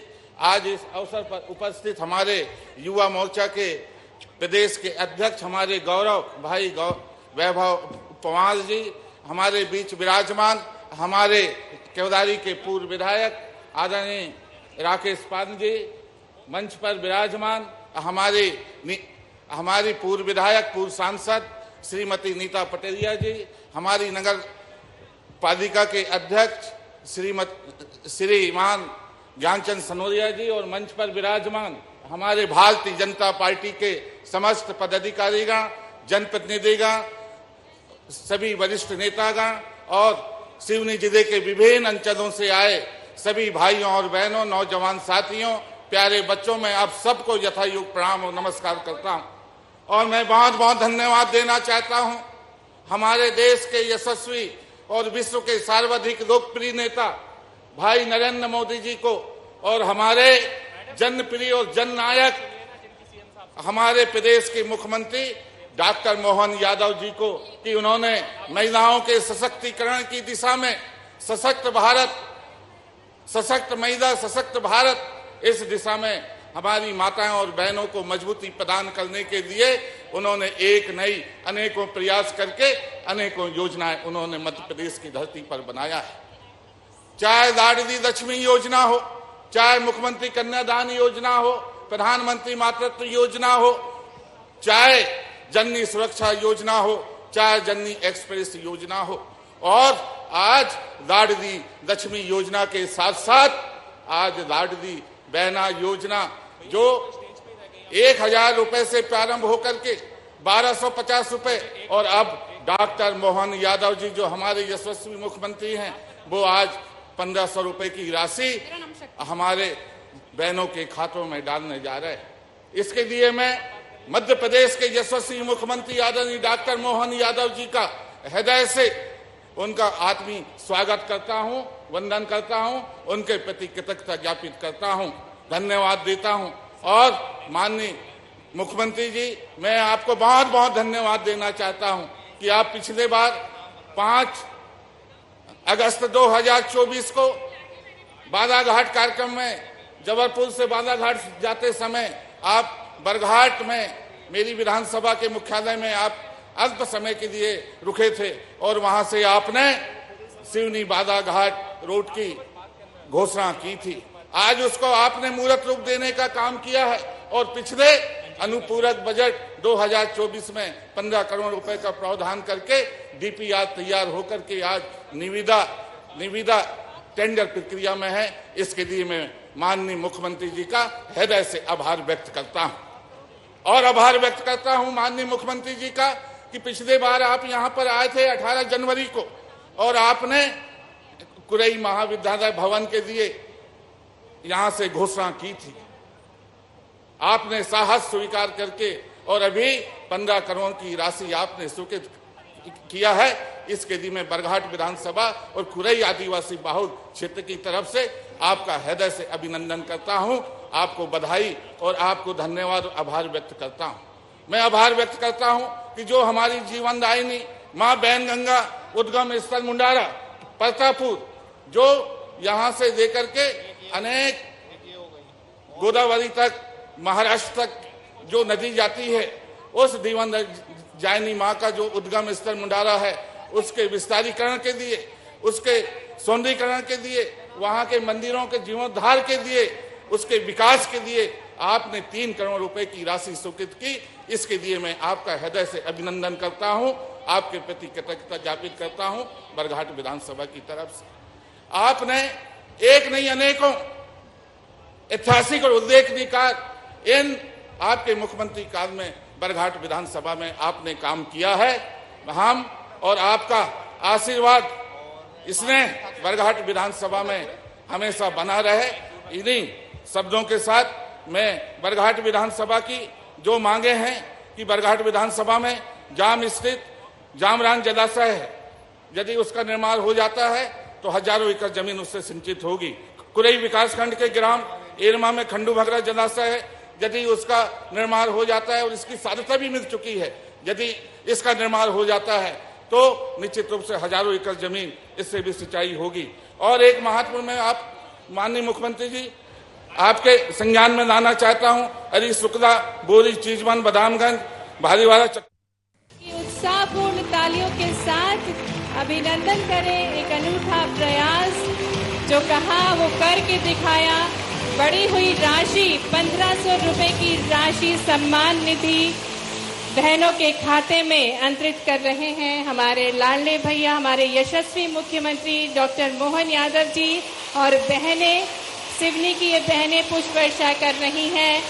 आज इस अवसर पर उपस्थित हमारे युवा मोर्चा के प्रदेश के अध्यक्ष हमारे गौरव भाई वैभव पवार जी, हमारे बीच विराजमान हमारे केवदारी के पूर्व विधायक आदरणीय राकेश पान जी, मंच पर विराजमान हमारी पूर्व विधायक, पूर्व सांसद श्रीमती नीता पटेलिया जी, हमारी नगर पालिका के अध्यक्ष श्रीमान ज्ञानचंद सनोरिया जी, और मंच पर विराजमान हमारे भारतीय जनता पार्टी के समस्त पदाधिकारीगण, जनप्रतिनिधिगण, सभी वरिष्ठ नेतागण और सिवनी जिले के विभिन्न अंचलों से आए सभी भाइयों और बहनों, नौजवान साथियों, प्यारे बच्चों, मैं आप सबको यथायोग्य प्रणाम और नमस्कार करता हूं। और मैं बहुत बहुत धन्यवाद देना चाहता हूं हमारे देश के यशस्वी और विश्व के सर्वाधिक लोकप्रिय नेता भाई नरेंद्र मोदी जी को, और हमारे जनप्रिय और जननायक हमारे प्रदेश के मुख्यमंत्री डॉक्टर मोहन यादव जी को कि उन्होंने महिलाओं के सशक्तिकरण की दिशा में सशक्त भारत, सशक्त महिला, सशक्त भारत, इस दिशा में हमारी माताओं और बहनों को मजबूती प्रदान करने के लिए उन्होंने एक नई अनेकों प्रयास करके अनेकों योजनाएं उन्होंने मध्य प्रदेश की धरती पर बनाया है। चाहे लाडली लक्ष्मी योजना हो, चाहे मुख्यमंत्री कन्यादान योजना हो, प्रधानमंत्री मातृत्व योजना हो, चाहे जननी सुरक्षा योजना हो, चाहे जननी एक्सप्रेस योजना हो, और आज लाडली लक्ष्मी योजना के साथ साथ आज लाडली बहना योजना जो 1000 रुपए से प्रारंभ होकर के 1250 रुपए, और अब डॉक्टर मोहन यादव जी जो हमारे यशस्वी मुख्यमंत्री हैं वो आज 1500 रुपए की राशि हमारे बहनों के खातों में डालने जा रहे हैं। इसके लिए मैं मध्य प्रदेश के यशस्वी मुख्यमंत्री आदरणीय डॉक्टर मोहन यादव जी का हृदय से उनका आत्मीय स्वागत करता हूं, वंदन करता हूं, उनके प्रति कृतज्ञता ज्ञापित करता हूं, धन्यवाद देता हूं। और माननीय मुख्यमंत्री जी, मैं आपको बहुत बहुत धन्यवाद देना चाहता हूं कि आप पिछले बार 5 अगस्त 2024 को बालाघाट कार्यक्रम में, जबलपुर से बालाघाट जाते समय आप बरघाट में मेरी विधानसभा के मुख्यालय में आप अल्प समय के लिए रुके थे और वहां से आपने सिवनी बालाघाट रोड की घोषणा की थी। आज उसको आपने मूर्त रूप देने का काम किया है और पिछले अनुपूरक बजट 2024 में 15 करोड़ रुपए का प्रावधान करके डीपीआर तैयार होकर के आज निविदा टेंडर प्रक्रिया में है। इसके लिए मैं माननीय मुख्यमंत्री जी का हृदय से आभार व्यक्त करता हूं और आभार व्यक्त करता हूं माननीय मुख्यमंत्री जी का कि पिछले बार आप यहां पर आए थे 18 जनवरी को और आपने कुरई महाविद्यालय भवन के लिए यहां से घोषणा की थी। आपने साहस स्वीकार करके और अभी 15 करोड़ की राशि आपने स्वीकृत किया है। इसके लिए मैं बरघाट विधानसभा और खुरई आदिवासी बहुल क्षेत्र की तरफ से आपका हृदय से अभिनंदन करता हूं, आपको बधाई और आपको धन्यवाद और आभार व्यक्त करता हूं। मैं आभार व्यक्त करता हूं कि जो हमारी जीवनदायिनी मां बैनगंगा उद्गम स्थल मुंडारा परतापुर, जो यहां से लेकर के अनेक गोदावरी तक महाराष्ट्र तक जो नदी जाती है, उस जीवनदायिनी मां का जो उद्गम स्थल मुंडारा है, उसके विस्तारीकरण के लिए, उसके सौंदर्यीकरण के लिए, वहां के मंदिरों के जीर्णोद्धार के लिए, उसके विकास के लिए आपने 3 करोड़ रुपए की राशि स्वीकृत की। इसके लिए मैं आपका हृदय से अभिनंदन करता हूं, आपके प्रति कृतज्ञता ज्ञापित करता हूं बरघाट विधानसभा की तरफ से। आपने एक नहीं अनेकों ऐतिहासिक और उल्लेखनीय कार्य इन आपके मुख्यमंत्री काल में बरघाट विधानसभा में आपने काम किया है। हम और आपका आशीर्वाद इसने बरघाट विधानसभा में हमेशा बना रहे। इन्हीं शब्दों के साथ मैं बरघाट विधानसभा की जो मांगे हैं कि बरघाट विधानसभा में जाम स्थित जामरान जलाशय है, यदि उसका निर्माण हो जाता है तो हजारों एकड़ जमीन उससे सिंचित होगी। कुरई विकासखंड के ग्राम एरमा में खंडू भगरा जलाशय है, यदि उसका निर्माण हो जाता है और इसकी साधता भी मिल चुकी है, यदि इसका निर्माण हो जाता है तो निश्चित रूप से हजारों एकड़ जमीन इससे भी सिंचाई होगी। और एक महत्वपूर्ण में आप माननीय मुख्यमंत्री जी आपके संज्ञान में लाना चाहता हूं, हरी शुक्ला बोरी चीजवन बदामगंज भारीवाला उत्साहपूर्ण तालियों के साथ अभिनंदन करें। एक अनूठा प्रयास जो कहा वो करके दिखाया। बढ़ी हुई राशि 1500 रुपए की राशि सम्मान निधि बहनों के खाते में अंतरित कर रहे हैं हमारे लाडले भैया, हमारे यशस्वी मुख्यमंत्री डॉक्टर मोहन यादव जी। और बहनें सिवनी की ये बहनें पुष्प वर्षा कर रही हैं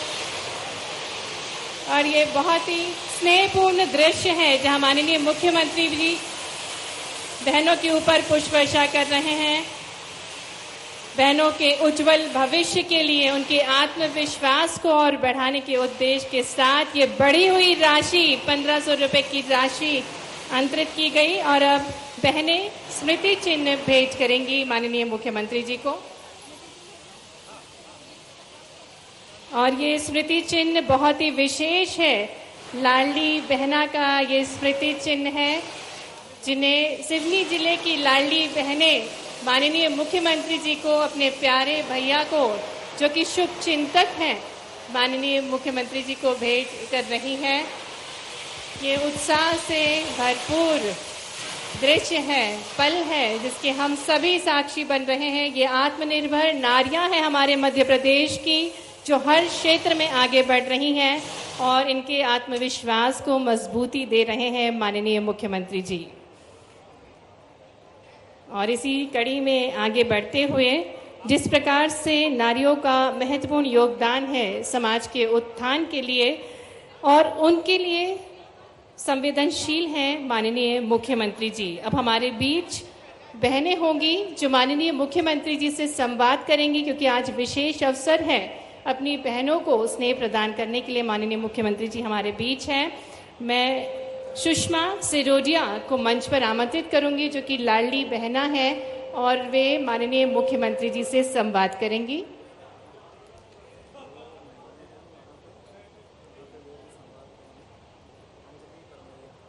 और ये बहुत ही स्नेहपूर्ण दृश्य है जहां माननीय मुख्यमंत्री जी बहनों के ऊपर पुष्प वर्षा कर रहे हैं। बहनों के उज्जवल भविष्य के लिए, उनके आत्मविश्वास को और बढ़ाने के उद्देश्य के साथ ये बढ़ी हुई राशि 1500 रुपए की राशि अंतरित की गई और अब बहनें स्मृति चिन्ह भेंट करेंगी माननीय मुख्यमंत्री जी को। और ये स्मृति चिन्ह बहुत ही विशेष है। लाडली बहना का ये स्मृति चिन्ह है जिन्हें सिवनी जिले की लाडली बहनें माननीय मुख्यमंत्री जी को, अपने प्यारे भैया को जो कि शुभ चिंतक हैं, माननीय मुख्यमंत्री जी को भेंट कर रही हैं। ये उत्साह से भरपूर दृश्य है, पल है जिसके हम सभी साक्षी बन रहे हैं। ये आत्मनिर्भर नारियां हैं हमारे मध्य प्रदेश की जो हर क्षेत्र में आगे बढ़ रही हैं और इनके आत्मविश्वास को मजबूती दे रहे हैं माननीय मुख्यमंत्री जी। और इसी कड़ी में आगे बढ़ते हुए जिस प्रकार से नारियों का महत्वपूर्ण योगदान है समाज के उत्थान के लिए और उनके लिए संवेदनशील हैं माननीय मुख्यमंत्री जी। अब हमारे बीच बहनें होंगी जो माननीय मुख्यमंत्री जी से संवाद करेंगी, क्योंकि आज विशेष अवसर है अपनी बहनों को स्नेह प्रदान करने के लिए माननीय मुख्यमंत्री जी हमारे बीच हैं। मैं सुषमा सिरोडिया को मंच पर आमंत्रित करूंगी जो कि लाडली बहना है और वे माननीय मुख्यमंत्री जी से संवाद करेंगी।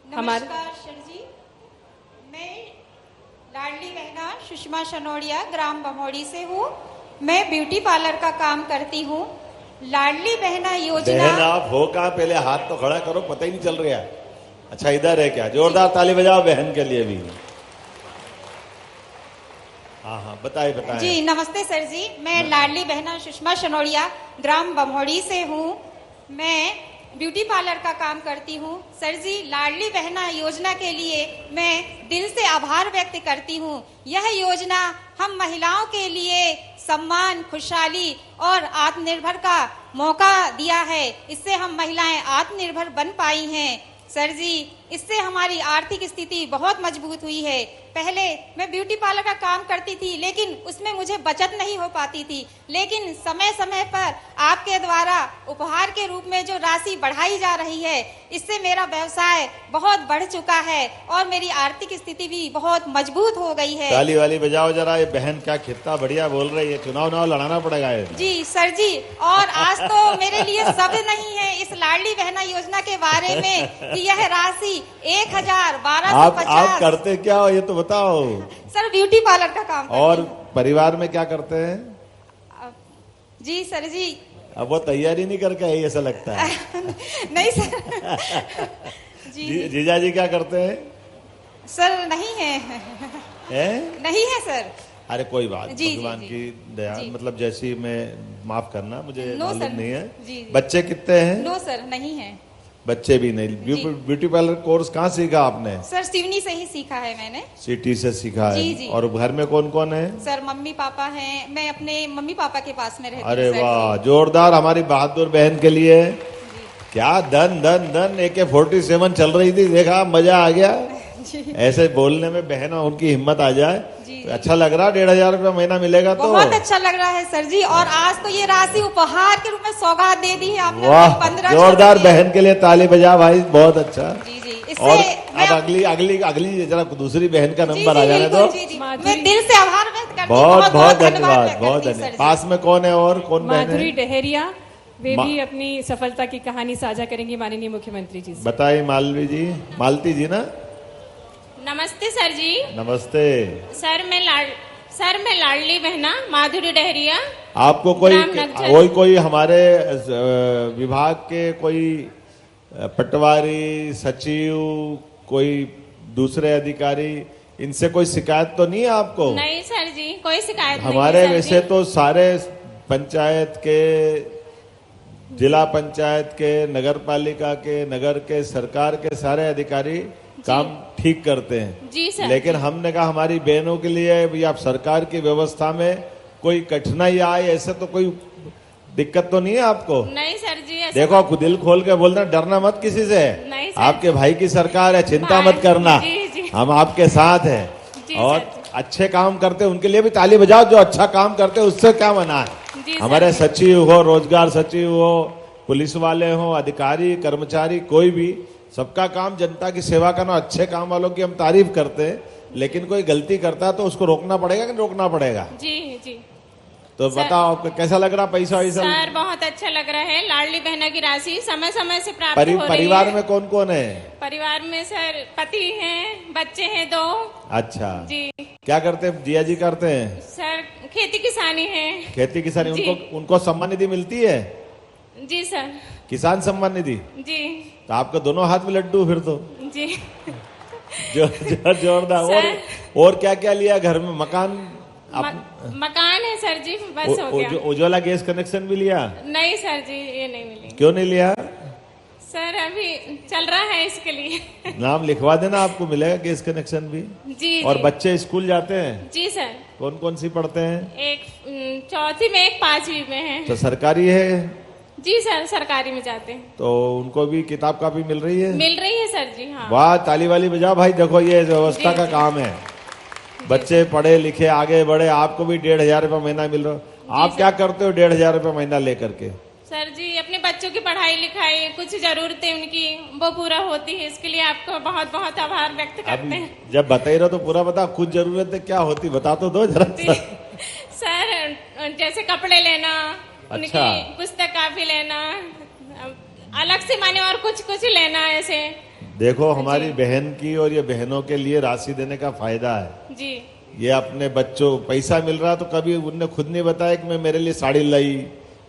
नमस्कार सर जी, मैं लाडली बहना सुषमा सनोडिया ग्राम बमोड़ी से हूँ। मैं ब्यूटी पार्लर का काम करती हूँ लाडली बहना बहन योजना। आप हो कहाँ, पहले हाथ तो खड़ा करो, पता ही नहीं चल रहा। अच्छा इधर है क्या? जोरदार ताली बजाओ बहन के लिए भी। हाँ हाँ बताए बताए। जी नमस्ते सर जी, मैं लाडली बहना सुषमा शनोड़िया ग्राम बमौड़ी से हूँ। मैं ब्यूटी पार्लर का काम करती हूँ। सर जी लाडली बहना योजना के लिए मैं दिल से आभार व्यक्त करती हूँ। यह योजना हम महिलाओं के लिए सम्मान, खुशहाली और आत्मनिर्भर का मौका दिया है। इससे हम महिलाएं आत्मनिर्भर बन पाई हैं। सर जी इससे हमारी आर्थिक स्थिति बहुत मजबूत हुई है। पहले मैं ब्यूटी पार्लर का काम करती थी, लेकिन उसमें मुझे बचत नहीं हो पाती थी। लेकिन समय समय पर आपके द्वारा उपहार के रूप में जो राशि बढ़ाई जा रही है, इससे मेरा व्यवसाय बहुत बढ़ चुका है और मेरी आर्थिक स्थिति भी बहुत मजबूत हो गई है। ताली वाली बजाओ जरा। ये बहन क्या कितना बढ़िया बोल रही है। चुनाव लड़ाना पड़ेगा है। जी सर जी, और आज तो मेरे लिए शब्द नहीं है इस लाडली बहना योजना के बारे में कि यह राशि 1,1250। आप करते क्या हो ये तो बताओ। सर ब्यूटी पार्लर का काम करती और हूँ। परिवार में क्या करते हैं? जी सर जी। अब वो तैयारी नहीं करके आई ऐसा लगता है। नहीं सर। जी जीजा जी क्या करते हैं? सर नहीं है। हैं? नहीं है सर। अरे कोई बात, जी, भगवान जी, की दया। जी। मतलब जैसी मैं माफ करना, मुझे नो मालूम सर। नहीं है। जी, जी। बच्चे कितने हैं? नो सर नहीं है। बच्चे भी नहीं। ब्यूटी पार्लर कोर्स कहाँ सीखा आपने? सर सिवनी से ही सीखा है मैंने। सिटी से सीखा है। जी, जी। और घर में कौन कौन है? सर मम्मी पापा हैं, मैं अपने मम्मी पापा के पास में रहती हूँ। अरे सर वाह, जी। जोरदार हमारी बहादुर बहन के लिए। क्या धन धन धन। AK-47 चल रही थी, देखा मजा आ गया। ऐसे बोलने में बहन उनकी हिम्मत आ जाए तो अच्छा लग रहा। 1,500 रुपया महीना मिलेगा तो बहुत अच्छा लग रहा है सर जी। और आज तो ये राशि उपहार के रूप में सौगात दे दी है आपने। वाह, 1500 जोरदार रुपये। बहन के लिए ताली बजा भाई, बहुत अच्छा। जी जी। और इससे अब अगली जरा दूसरी बहन का नंबर आ जाने दो। मैं दिल से आभार व्यक्त करती हूँ। बहुत बहुत धन्यवाद धन्यवाद, व्यक्त बहुत करती हूँ, धन्यवाद। सर जी। पास में कौन है और कौन बहन माधुरी है? डहेरिया, वे मा- भी अपनी सफलता की कहानी साझा करेंगी माननीय मुख्यमंत्री जी से। बताइए मालवी जी, मालती जी ना। नमस्ते सर जी। नमस्ते। सर मैं लाडली बहना माधुरी डहरिया। आपको कोई हमारे विभाग के कोई पटवारी, सचिव, कोई दूसरे अधिकारी, इनसे कोई शिकायत तो नहीं है आपको? नहीं सर जी, कोई शिकायत नहीं हमारे है सर वैसे जी। तो सारे पंचायत के, जिला पंचायत के, नगर पालिका के, नगर के, सरकार के सारे अधिकारी काम ठीक करते हैं। जी सर। लेकिन हमने कहा हमारी बहनों के लिए भी आप सरकार की व्यवस्था में कोई कठिनाई आए, ऐसे तो कोई दिक्कत तो नहीं है आपको? नहीं सर जी ऐसा देखो आपको दिल खोल के बोलना, डरना मत किसी से। नहीं सर। आपके भाई की सरकार है, चिंता मत करना। जी, जी। हम आपके साथ हैं। जी, और सर। अच्छे काम करते उनके लिए भी ताली बजाओ। जो अच्छा काम करते उससे क्या मना है। जी, सर। हमारे सचिव हो, रोजगार सचिव हो, पुलिस वाले हो, अधिकारी, कर्मचारी, कोई भी, सबका काम जनता की सेवा करना। अच्छे काम वालों की हम तारीफ करते हैं, लेकिन कोई गलती करता है तो उसको रोकना पड़ेगा कि रोकना पड़ेगा? जी जी। तो सर। बताओ आपको कैसा लग रहा पैसा वैसा? सर बहुत अच्छा लग रहा है। लाडली बहना की राशि समय समय से प्राप्त हो रही है। परिवार में कौन कौन है? परिवार में सर पति हैं, बच्चे हैं 2। अच्छा जी क्या करते हैं? जिया जी करते हैं सर, खेती किसानी है। खेती किसानी। जी। उनको सम्मान निधि मिलती है? जी सर। किसान सम्मान निधि। जी तो आपके दोनों हाथ में लड्डू फिर तो। जी। जोरदार। सर। और क्या क्या लिया घर में? मकान मकान है सर जी, बस हो गया। उज्ज्वला गैस कनेक्शन भी लिया? नहीं सर जी, ये नहीं मिली। क्यों नहीं लिया? सर अभी चल रहा है इसके लिए। नाम लिखवा देना, आपको मिलेगा गैस कनेक्शन भी। जी और जी। बच्चे स्कूल जाते हैं? जी सर। कौन कौन सी पढ़ते हैं? एक 4वीं में, एक 5वीं में है। तो सरकारी है? जी सर, सरकारी में जाते हैं। तो उनको भी किताब कापी मिल रही है? मिल रही है सर जी। हाँ। वाह, ताली वाली बजाओ भाई। देखो ये व्यवस्था जी, का जी। काम है। बच्चे पढ़े लिखे आगे बढ़े, आपको भी 1,500 रुपया महीना मिल रहा है। आप क्या करते हो 1,500 रुपया महीना लेकर के? सर जी अपने बच्चों की पढ़ाई लिखाई, कुछ जरूरतें उनकी वो पूरा होती है, इसके लिए आपको बहुत बहुत आभार व्यक्त अब करते हैं। जब बता ही रहो तो पूरा बता। कुछ जरूरतें क्या होती बता तो दो जरा। जी। सर जैसे कपड़े लेना, अच्छा। उनकी पुस्तक काफी लेना, अलग से माने और कुछ कुछ लेना ऐसे। देखो हमारी बहन की और ये बहनों के लिए राशि देने का फायदा है। जी ये अपने बच्चों पैसा मिल रहा तो कभी उनने खुद नहीं बताया कि मैं मेरे लिए साड़ी लाई,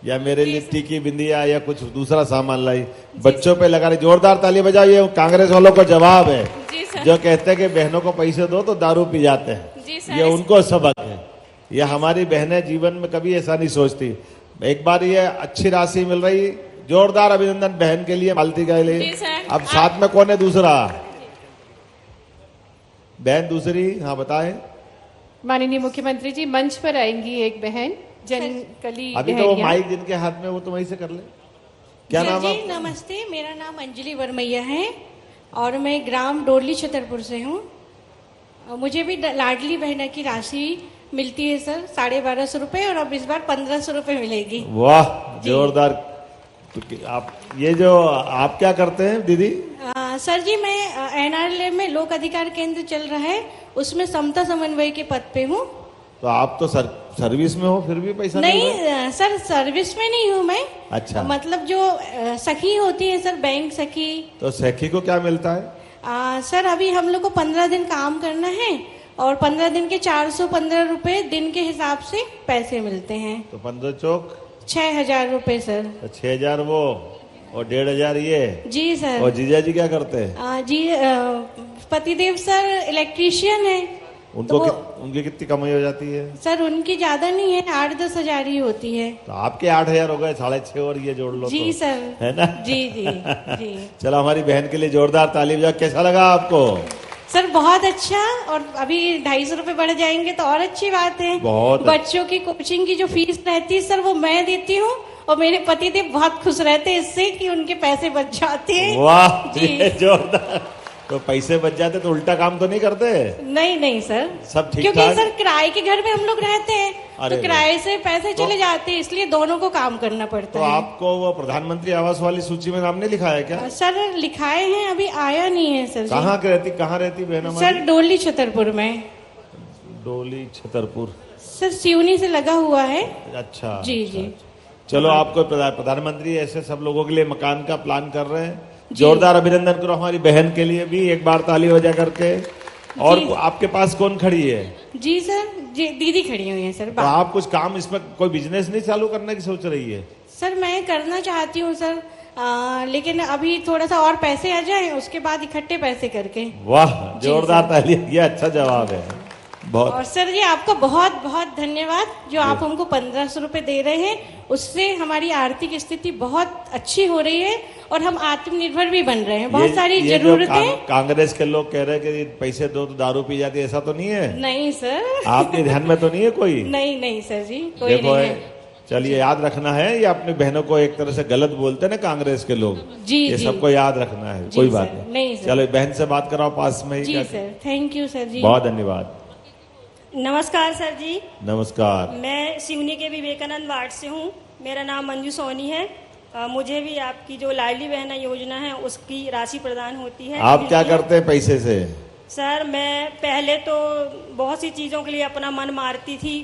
या मेरे लिए टीकी बिंदिया या कुछ दूसरा सामान लाई, बच्चों पे लगा रही। जोरदार ताली बजाओ, ये कांग्रेस वालों को जवाब है जी सर। जो कहते हैं कि बहनों को पैसे दो तो दारू पी जाते हैं। जी सर। ये उनको सबक है। ये हमारी बहनें जीवन में कभी ऐसा नहीं सोचती। एक बार ये अच्छी राशि मिल रही, जोरदार अभिनंदन बहन के लिए, मालती के लिए। जी सर। अब साथ में कौन है दूसरा बहन? दूसरी, हाँ बताएं। माननीय मुख्यमंत्री जी, मंच पर आएंगी एक बहन, जनकली अभी तो वो गहरिया। माइक जिनके हाथ में वो तो वहीं से कर ले। क्या नाम है? जी नमस्ते, मेरा नाम अंजलि वर्मैया है और मैं ग्राम डोरली छतरपुर से हूँ। मुझे भी लाडली बहना की राशि मिलती है सर, 1250 रुपए, और अब इस बार 1500 रुपए मिलेगी। वाह, जोरदार। तो आप ये जो आप क्या करते हैं दीदी? सर जी, मैं एनआरएलए में लोक अधिकार केंद्र चल रहा है, उसमें समता समन्वय के पद पे हूँ। तो आप तो सर्विस में हो, फिर भी पैसा नहीं मिल रहा है? नहीं सर, सर्विस में नहीं हूँ मैं। अच्छा। मतलब जो सखी होती है सर, बैंक सखी। तो सखी को क्या मिलता है? सर अभी हम लोग को 15 दिन काम करना है और 15 दिन के 415 रुपए दिन के हिसाब से पैसे मिलते हैं। तो 15 चौक 6000 रुपए सर। तो 6000 वो और 1500 ये। जी सर। और जीजा जी क्या करते हैं? जी पतिदेव सर इलेक्ट्रीशियन है। उनको तो उनकी कितनी कमाई हो जाती है? सर उनकी ज्यादा नहीं है, 8-10 हजार ही होती है। तो आपके 8000 हो गए, 6.5 और ये जोड़ लो। जी तो, सर। है ना? जी जी जी। चलो, हमारी बहन के लिए जोरदार ताली बजाओ। कैसा लगा आपको? सर बहुत अच्छा, और अभी 250 रुपए बढ़ जाएंगे तो और अच्छी बात है। बहुत बच्चों की कोचिंग की जो फीस रहती है सर, वो मैं देती हूँ, और मेरे पतिदेव बहुत खुश रहते हैं इससे कि उनके पैसे बच जाते हैं। वाह जी। ये जोरदार। तो पैसे बच जाते तो उल्टा काम तो नहीं करते? नहीं नहीं सर, सब ठीक क्योंकि ठाक? सर किराए के घर में हम लोग रहते हैं, अरे तो किराए से पैसे चले जाते हैं, इसलिए दोनों को काम करना पड़ता तो है। आपको वो प्रधानमंत्री आवास वाली सूची में नाम नहीं लिखा है क्या? सर लिखाए हैं, अभी आया नहीं है सर जी। कहाँ रहती बहन हमारी? सर डोली छतरपुर में। डोली छतरपुर सर सिवनी से लगा हुआ है। अच्छा। जी जी। चलो, आपको प्रधानमंत्री ऐसे सब लोगों के लिए मकान का प्लान कर रहे हैं। जोरदार अभिनंदन करो हमारी बहन के लिए भी, एक बार ताली हो जा करके। और आपके पास कौन खड़ी है? जी सर, जी दीदी खड़ी हुई है सर। तो आप कुछ काम, इसमें कोई बिजनेस नहीं चालू करने की सोच रही है? सर मैं करना चाहती हूँ सर, लेकिन अभी थोड़ा सा और पैसे आ जाए, उसके बाद इकट्ठे पैसे करके। वाह, जोरदार ताली। ये अच्छा जवाब है बहुत। और सर जी आपका बहुत बहुत धन्यवाद, जो आप हमको 1500 रुपए दे रहे हैं, उससे हमारी आर्थिक स्थिति बहुत अच्छी हो रही है और हम आत्मनिर्भर भी बन रहे हैं। बहुत सारी ये जो जरूरतें। कांग्रेस के लोग कह रहे हैं कि पैसे दो तो दारू पी जाती है, ऐसा तो नहीं है? नहीं सर। आपके ध्यान में तो नहीं है कोई? नहीं नहीं सर जी, कोई देखो नहीं है। चलिए, याद रखना है, ये अपनी बहनों को एक तरह से गलत बोलते हैं ना कांग्रेस के लोग। जी ये जी। सबको याद रखना है। जी कोई सर, बात नहीं सर। चलो, बहन से बात कराओ पास में ही। जी सर, थैंक यू सर जी। बहुत धन्यवाद। नमस्कार सर जी। नमस्कार। मैं सिवनी के विवेकानंद वार्ड से हूँ। मेरा नाम मंजू सोनी है। मुझे भी आपकी जो लाडली बहना योजना है उसकी राशि प्रदान होती है। आप क्या करते हैं पैसे से? सर मैं पहले तो बहुत सी चीज़ों के लिए अपना मन मारती थी,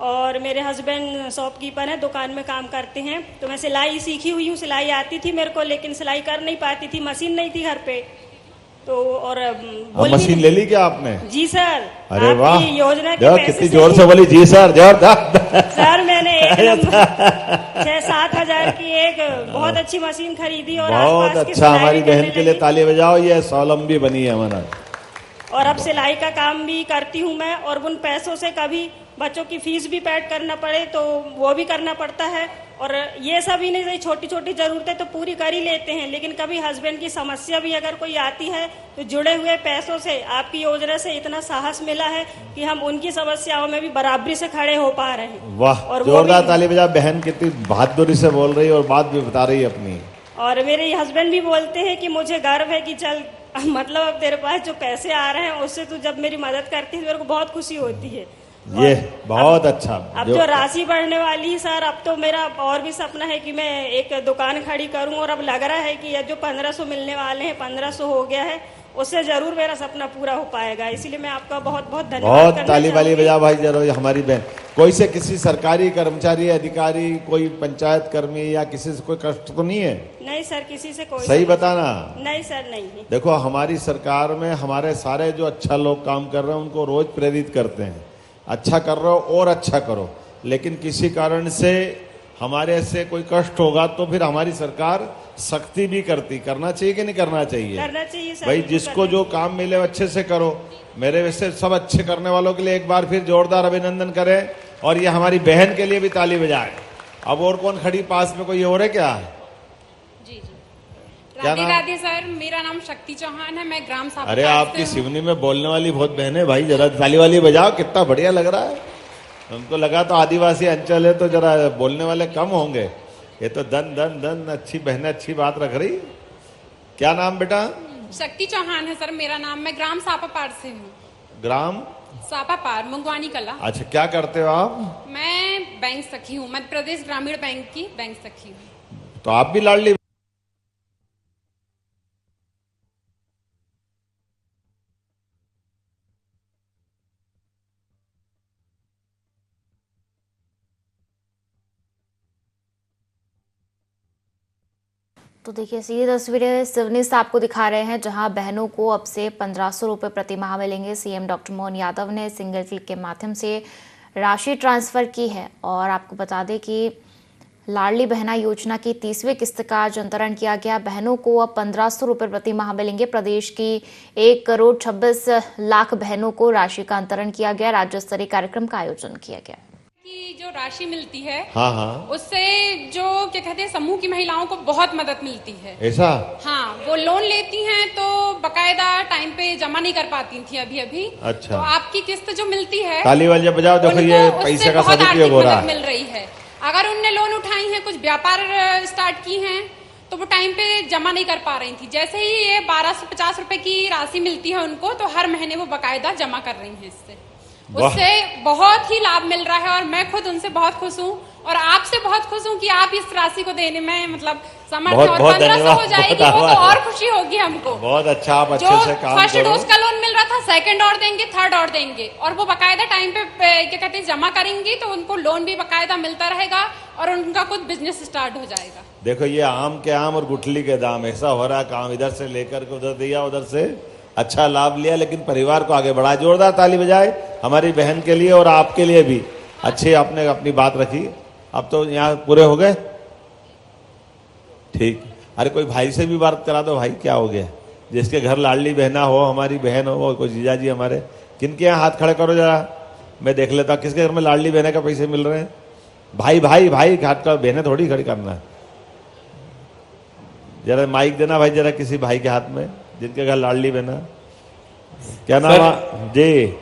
और मेरे हस्बैंड शॉपकीपर हैं, दुकान में काम करते हैं, तो मैं सिलाई सीखी हुई हूँ, सिलाई आती थी मेरे को, लेकिन सिलाई कर नहीं पाती थी, मशीन नहीं थी घर पे। तो और मशीन ले ली क्या आपने? जी सर। अरे वाह, आपकी योजना के देखो पैसे कितनी से जोर से बोली। जी सर, जोरदार। सर मैंने 6-7 हजार की एक बहुत अच्छी मशीन खरीदी और बहुत आसपास की अच्छा। सिलाई हमारी भी करने बहन के लिए लगी। ताली बजाओ, ये स्वावलंबी बनी है हमारा। और अब सिलाई का काम भी करती हूँ मैं, और उन पैसों से कभी बच्चों की फीस भी पेड करना पड़े तो वो भी करना पड़ता है। और ये सब ही नहीं, छोटी छोटी जरूरतें तो पूरी कर ही लेते हैं, लेकिन कभी हस्बैंड की समस्या भी अगर कोई आती है तो जुड़े हुए पैसों से आपकी योजना से इतना साहस मिला है कि हम उनकी समस्याओं में भी बराबरी से खड़े हो पा रहे हैं। वाह, और जोरदार ताली बजा। बहन कितनी बहादुरी से बोल रही है और बात भी बता रही है अपनी। और मेरे हस्बैंड भी बोलते हैं कि मुझे गर्व है कि चल, मतलब अब तेरे पास जो पैसे आ रहे हैं उससे तू जब मेरी मदद करती है मेरे को बहुत खुशी होती है। ये बहुत अच्छा। अब जो राशि बढ़ने वाली है सर, अब तो मेरा और भी सपना है कि मैं एक दुकान खड़ी करूं, और अब लग रहा है कि ये जो 1500 मिलने वाले हैं, 1500 हो गया है, उससे जरूर मेरा सपना पूरा हो पाएगा। इसीलिए मैं आपका बहुत बहुत धन्यवाद बहुत ताली वाली बजा भाई जरूर। हमारी बहन कोई से किसी सरकारी कर्मचारी, अधिकारी, कोई पंचायत कर्मी या किसी से कोई कष्ट तो नहीं है? नहीं सर, किसी से कोई सही बताना। नहीं सर, नहीं है। देखो, हमारी सरकार में हमारे सारे जो अच्छा लोग काम कर रहे हैं उनको रोज प्रेरित करते हैं, अच्छा कर रहे हो और अच्छा करो। लेकिन किसी कारण से हमारे से कोई कष्ट होगा तो फिर हमारी सरकार सख्ती भी करना चाहिए कि नहीं करना चाहिए? करना चाहिए सर। भाई जिसको जो काम मिले अच्छे से करो। मेरे वैसे सब अच्छे करने वालों के लिए एक बार फिर जोरदार अभिनंदन करें और ये हमारी बहन के लिए भी ताली बजाएं। अब और कौन खड़ी पास में, कोई और है क्या? जी जी। क्या राधे नाम? राधे सर, मेरा नाम शक्ति चौहान है, मैं ग्राम सापा अरे से आपकी हूँ। सिवनी में बोलने वाली बहुत बहन है भाई, जरा ताली वाली बजाओ, कितना बढ़िया लग रहा है। हमको लगा तो आदिवासी अंचल है तो जरा बोलने वाले कम होंगे। ये तो दन दन दन अच्छी बहन, अच्छी बात रख रही। क्या नाम बेटा? शक्ति चौहान है सर मेरा नाम, मैं ग्राम सापापार से हूँ। ग्राम सापापार, मुंगवानी कला। अच्छा, क्या करते हो आप? मैं बैंक सखी हूँ, मध्य प्रदेश ग्रामीण बैंक की बैंक सखी हूँ। तो आप भी लाडली? तो देखिए ये तस्वीरें सिवनी से आपको दिखा रहे हैं, जहां बहनों को अब से 1500 रुपये प्रति माह मिलेंगे। सीएम डॉक्टर मोहन यादव ने सिंगल क्लिक के माध्यम से राशि ट्रांसफर की है। और आपको बता दें कि लाडली बहना योजना की 30वीं किस्त का आज अंतरण किया गया। बहनों को अब 1500 रुपये प्रति माह मिलेंगे। प्रदेश की 1,26,00,000 बहनों को राशि का अंतरण किया गया। राज्य स्तरीय कार्यक्रम का आयोजन किया गया। की जो राशि मिलती है, हाँ, उससे जो क्या कहते हैं समूह की महिलाओं को बहुत मदद मिलती है। ऐसा? हाँ, वो लोन लेती हैं तो बकायदा टाइम पे जमा नहीं कर पाती थी अभी। अच्छा। तो आपकी किस्त जो मिलती है, ताली वाली बजाओ, देखो ये पैसे का सदुपयोग हो रहा है। मिल रही है। अगर उनने लोन उठाई है, कुछ व्यापार स्टार्ट की हैं, तो वो टाइम पे जमा नहीं कर पा रही थी। जैसे ही ये 1250 रुपए की राशि मिलती है उनको, तो हर महीने वो बकायदा जमा कर रही है। उससे बहुत ही लाभ मिल रहा है और मैं खुद उनसे बहुत खुश हूँ और आपसे बहुत खुश हूँ कि आप इस राशि को देने में मतलब समर्थ हैं। और 1500 हो जाएगी वो तो और खुशी होगी हमको। बहुत अच्छा, आप अच्छे से काम फर्स्ट करो। डोज का लोन मिल रहा था, सेकंड और देंगे, थर्ड और देंगे, और वो बकायदा टाइम पे क्या कहते हैं जमा करेंगी, तो उनको लोन भी बकायदा मिलता रहेगा और उनका खुद बिजनेस स्टार्ट हो जाएगा। देखो ये आम के आम और गुठली के दाम, ऐसा हो रहा काम, इधर से लेकर के उधर दिया, उधर से अच्छा लाभ लिया, लेकिन परिवार को आगे बढ़ा। जोरदार ताली बजाए हमारी बहन के लिए और आपके लिए भी। अच्छी आपने अपनी बात रखी। अब तो यहाँ पूरे हो गए, ठीक। अरे कोई भाई से भी बात करा दो भाई, क्या हो गया? जिसके घर लाडली बहना हो, हमारी बहन हो, कोई जीजा जी हमारे, किनके यहाँ हाथ खड़े करो जरा, मैं देख लेता किसके घर में लाडली बहने का पैसे मिल रहे हैं। भाई भाई भाई, हाथ का बहने थोड़ी खड़ी करना है। जरा माइक देना भाई जरा किसी भाई के हाथ में जिनके घर लाडली बहना। क्या नाम जी?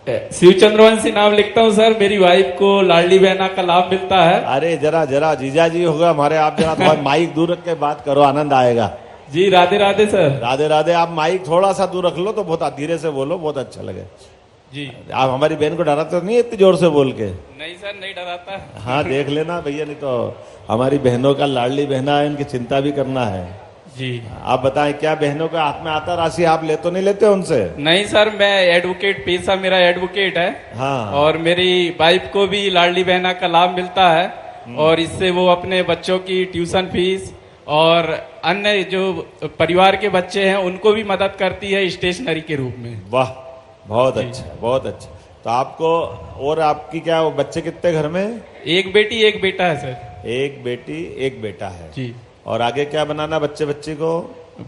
शिव चंद्रवंशी नाम लिखता हूँ सर। मेरी वाइफ को लाडली बहना का लाभ मिलता है। अरे जरा जरा जीजा जी होगा हमारे, आप जरा थोड़ा माइक दूर रख के बात करो, आनंद आएगा। जी राधे राधे सर। राधे राधे। आप माइक थोड़ा सा दूर रख लो तो बहुत धीरे से बोलो, बहुत अच्छा लगे जी। आप हमारी बहन को डराते तो नहीं इतनी जोर से बोल के? नहीं सर, नहीं डराता। हाँ देख लेना भैया, नहीं तो हमारी बहनों का लाडली बहना है, इनकी चिंता भी करना है जी। आप बताएं क्या बहनों का हाथ में आता राशि आप ले तो नहीं लेते उनसे? नहीं सर, मैं एडवोकेट, पेशा मेरा एडवोकेट है। हाँ। और मेरी वाइफ को भी लाडली बहना का लाभ मिलता है और इससे वो अपने बच्चों की ट्यूशन फीस और अन्य जो परिवार के बच्चे हैं उनको भी मदद करती है स्टेशनरी के रूप में। वाह, बहुत अच्छा, बहुत अच्छा। तो आपको और आपकी क्या बच्चे कितने घर में? एक बेटी एक बेटा है सर। एक बेटी एक बेटा है जी। और आगे क्या बनाना बच्ची को?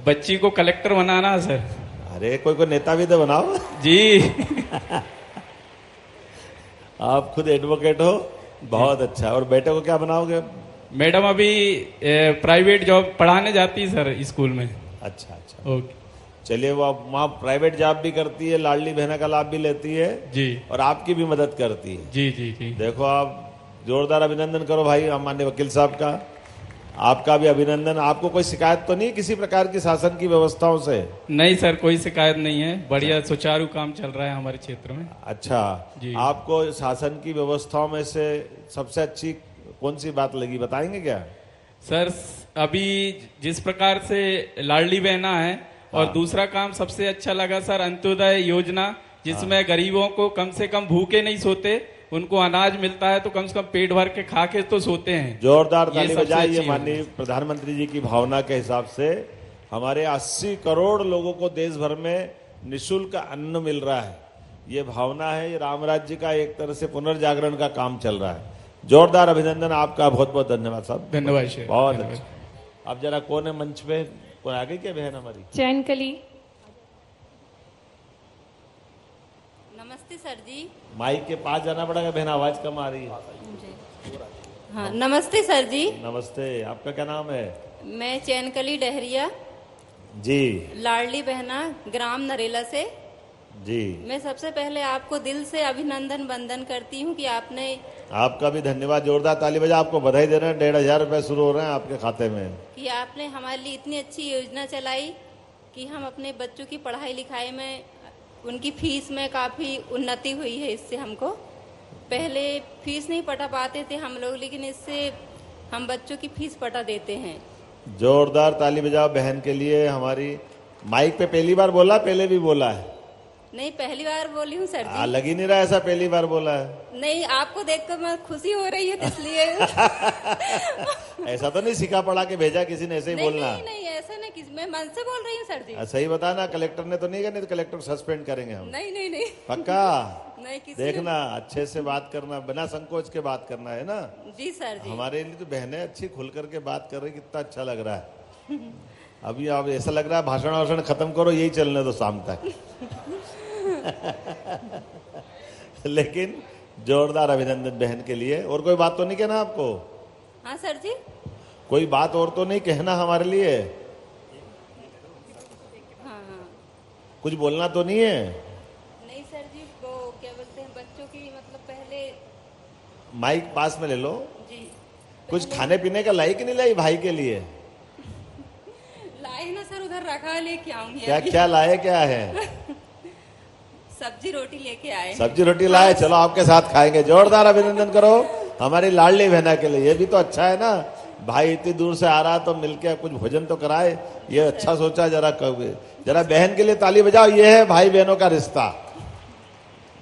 बच्ची को कलेक्टर बनाना है सर। अरे कोई नेता भी तो बनाओ जी। आप खुद एडवोकेट हो, बहुत अच्छा। और बेटे को क्या बनाओगे? मैडम अभी प्राइवेट जॉब पढ़ाने जाती है सर स्कूल में। अच्छा अच्छा, ओके। चलिए, वो वहाँ प्राइवेट जॉब भी करती है, लाडली बहना का लाभ भी लेती है जी, और आपकी भी मदद करती है। जी जी जी। देखो आप जोरदार अभिनंदन करो भाई माननीय वकील साहब का, आपका भी अभिनंदन। आपको कोई शिकायत तो नहीं किसी प्रकार की शासन की व्यवस्थाओं से? नहीं सर, कोई शिकायत नहीं है, बढ़िया सुचारू काम चल रहा है हमारे क्षेत्र में। अच्छा जी। आपको शासन की व्यवस्थाओं में से सबसे अच्छी कौन सी बात लगी, बताएंगे क्या? सर अभी जिस प्रकार से लाडली बहना है और दूसरा काम सबसे अच्छा लगा सर अंत्योदय योजना, जिसमें गरीबों को कम से कम भूखे नहीं सोते, उनको अनाज मिलता है तो कम से कम पेट भर के खा के तो सोते हैं। जोरदार ताली बजाइए माननीय प्रधानमंत्री जी की भावना के हिसाब से। हमारे 80 करोड़ लोगों को देश भर में निःशुल्क अन्न मिल रहा है, ये भावना है। ये राम राज्य का एक तरह से पुनर्जागरण का काम चल रहा है। जोरदार अभिनंदन आपका, बहुत बहुत धन्यवाद साहब। धन्यवाद शेर। बहुत धन्यवाद। अच्छा। अब जरा कौन है मंच पे, कोई आ गई क्या बहन हमारी? चैन कली। नमस्ते सर जी। माइक के पास जाना पड़ेगा बहन, आवाज कम आ रही है। हाँ नमस्ते सर जी। नमस्ते, आपका क्या नाम है? मैं चैनकली डहरिया जी। लाडली बहना ग्राम नरेला से। जी। मैं सबसे पहले आपको दिल से अभिनंदन वंदन करती हूँ कि आपने। आपका भी धन्यवाद, जोरदार ताली बजा। आपको बधाई दे रहे हैं, 1500 रुपए शुरू हो रहे हैं आपके खाते में। कि आपने हमारे लिए इतनी अच्छी योजना चलाई कि हम अपने बच्चों की पढ़ाई लिखाई में, उनकी फीस में काफ़ी उन्नति हुई है। इससे हमको पहले फीस नहीं पटा पाते थे हम लोग, लेकिन इससे हम बच्चों की फीस पटा देते हैं। जोरदार ताली बजाओ बहन के लिए हमारी। माइक पे पहली बार बोला, पहले भी बोला है? नहीं, पहली बार बोली हूँ सर जी। लग ही नहीं रहा ऐसा पहली बार बोला है। नहीं, आपको देखकर मैं खुशी हो रही है इसलिए। ऐसा तो नहीं सिखा पढ़ा के भेजा किसी ने, ऐसे ही बोलना? नहीं नहीं, ऐसा नहीं, किसी मैं मन से बोल रही हूँ सर जी। सही बताना, कलेक्टर ने तो नहीं कहा, नहीं तो कलेक्टर सस्पेंड करेंगे हम। नहीं नहीं नहीं, पक्का? नहीं, किसी देखना, अच्छे से बात करना, बिना संकोच के बात करना है ना। जी सर जी। हमारे लिए तो बहनें अच्छी खुल करके बात कर रही, कितना अच्छा लग रहा है। अभी अब ऐसा लग रहा है भाषण वाषण खत्म करो, यही चलने दो शाम तक। लेकिन जोरदार अभिनंदन बहन के लिए। और कोई बात तो नहीं कहना आपको? हाँ सर जी। कोई बात और तो नहीं कहना हमारे लिए? हाँ हाँ। कुछ बोलना तो नहीं है? नहीं सर जी, वो क्या बोलते हैं, बच्चों की मतलब पहले। माइक पास में ले लो जी। कुछ खाने पीने का लाई कि नहीं लाई भाई के लिए? लाए ना सर, उधर रखा है, लेके आऊंगी। क्या क्या लाए, क्या है? सब्जी रोटी लेके आए। सब्जी रोटी लाए, चलो आपके साथ खाएंगे। जोरदार अभिनंदन करो हमारी लाडली बहना के लिए। ये भी तो अच्छा है ना, भाई इतनी दूर से आ रहा तो मिलके कुछ भोजन तो कराए, ये अच्छा सोचा। जरा बहन के लिए ताली बजाओ। ये है भाई बहनों का रिश्ता।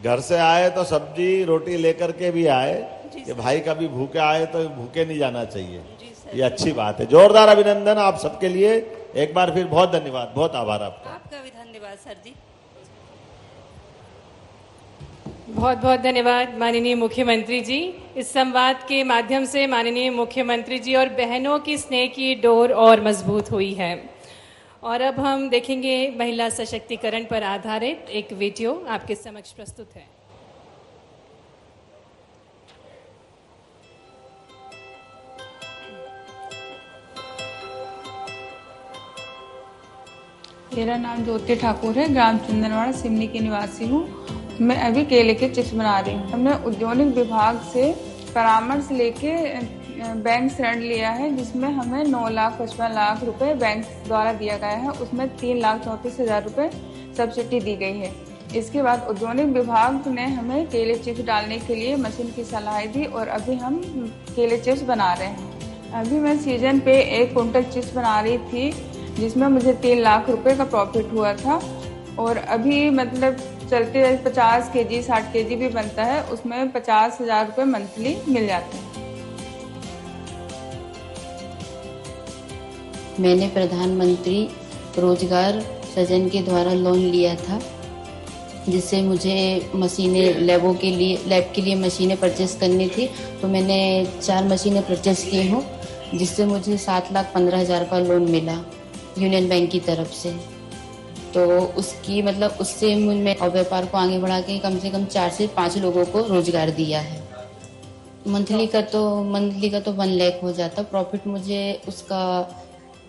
घर से आए तो सब्जी रोटी लेकर के भी आए, कि भाई कभी भूखे आए तो भूखे नहीं जाना चाहिए। ये अच्छी बात है। जोरदार अभिनंदन आप सबके लिए एक बार फिर। बहुत धन्यवाद, बहुत आभार आपका। आपका भी धन्यवाद सर जी। बहुत बहुत धन्यवाद माननीय मुख्यमंत्री जी। इस संवाद के माध्यम से माननीय मुख्यमंत्री जी और बहनों की स्नेह की डोर और मजबूत हुई है। और अब हम देखेंगे महिला सशक्तिकरण पर आधारित एक वीडियो आपके समक्ष प्रस्तुत है। मेरा नाम ज्योति ठाकुर है, ग्राम चंदनवाड़ा सिमनी की निवासी हूँ। मैं अभी केले के चिप्स बना रही हूँ। हमने औद्योगिक विभाग से परामर्श लेके बैंक से ऋण लिया है, जिसमें हमें 9,55,00,000 रुपए बैंक द्वारा दिया गया है। उसमें 3,34,000 रुपए सब्सिडी दी गई है। इसके बाद औद्योगिक विभाग ने हमें केले चिप्स डालने के लिए मशीन की सलाह दी और अभी हम केले चिप्स बना रहे हैं। अभी मैं सीजन पे 1 कुंटल चिप्स बना रही थी, जिसमें मुझे 3 लाख रुपए का प्रॉफिट हुआ था। और अभी मतलब चलते 50 केजी 60 केजी भी बनता है, उसमें 50,000 रुपये मंथली मिल जाते हैं। मैंने प्रधानमंत्री रोजगार सृजन के द्वारा लोन लिया था, जिससे मुझे मशीनें लैब के लिए मशीनें परचेस करनी थी। तो मैंने 4 मशीनें परचेस की हूँ, जिससे मुझे 7,15,000 का लोन मिला यूनियन बैंक की तरफ से। तो उससे मैं और व्यापार को आगे बढ़ा के कम से कम 4 से 5 लोगों को रोजगार दिया है। मंथली का तो 1 लाख हो जाता। प्रॉफिट मुझे उसका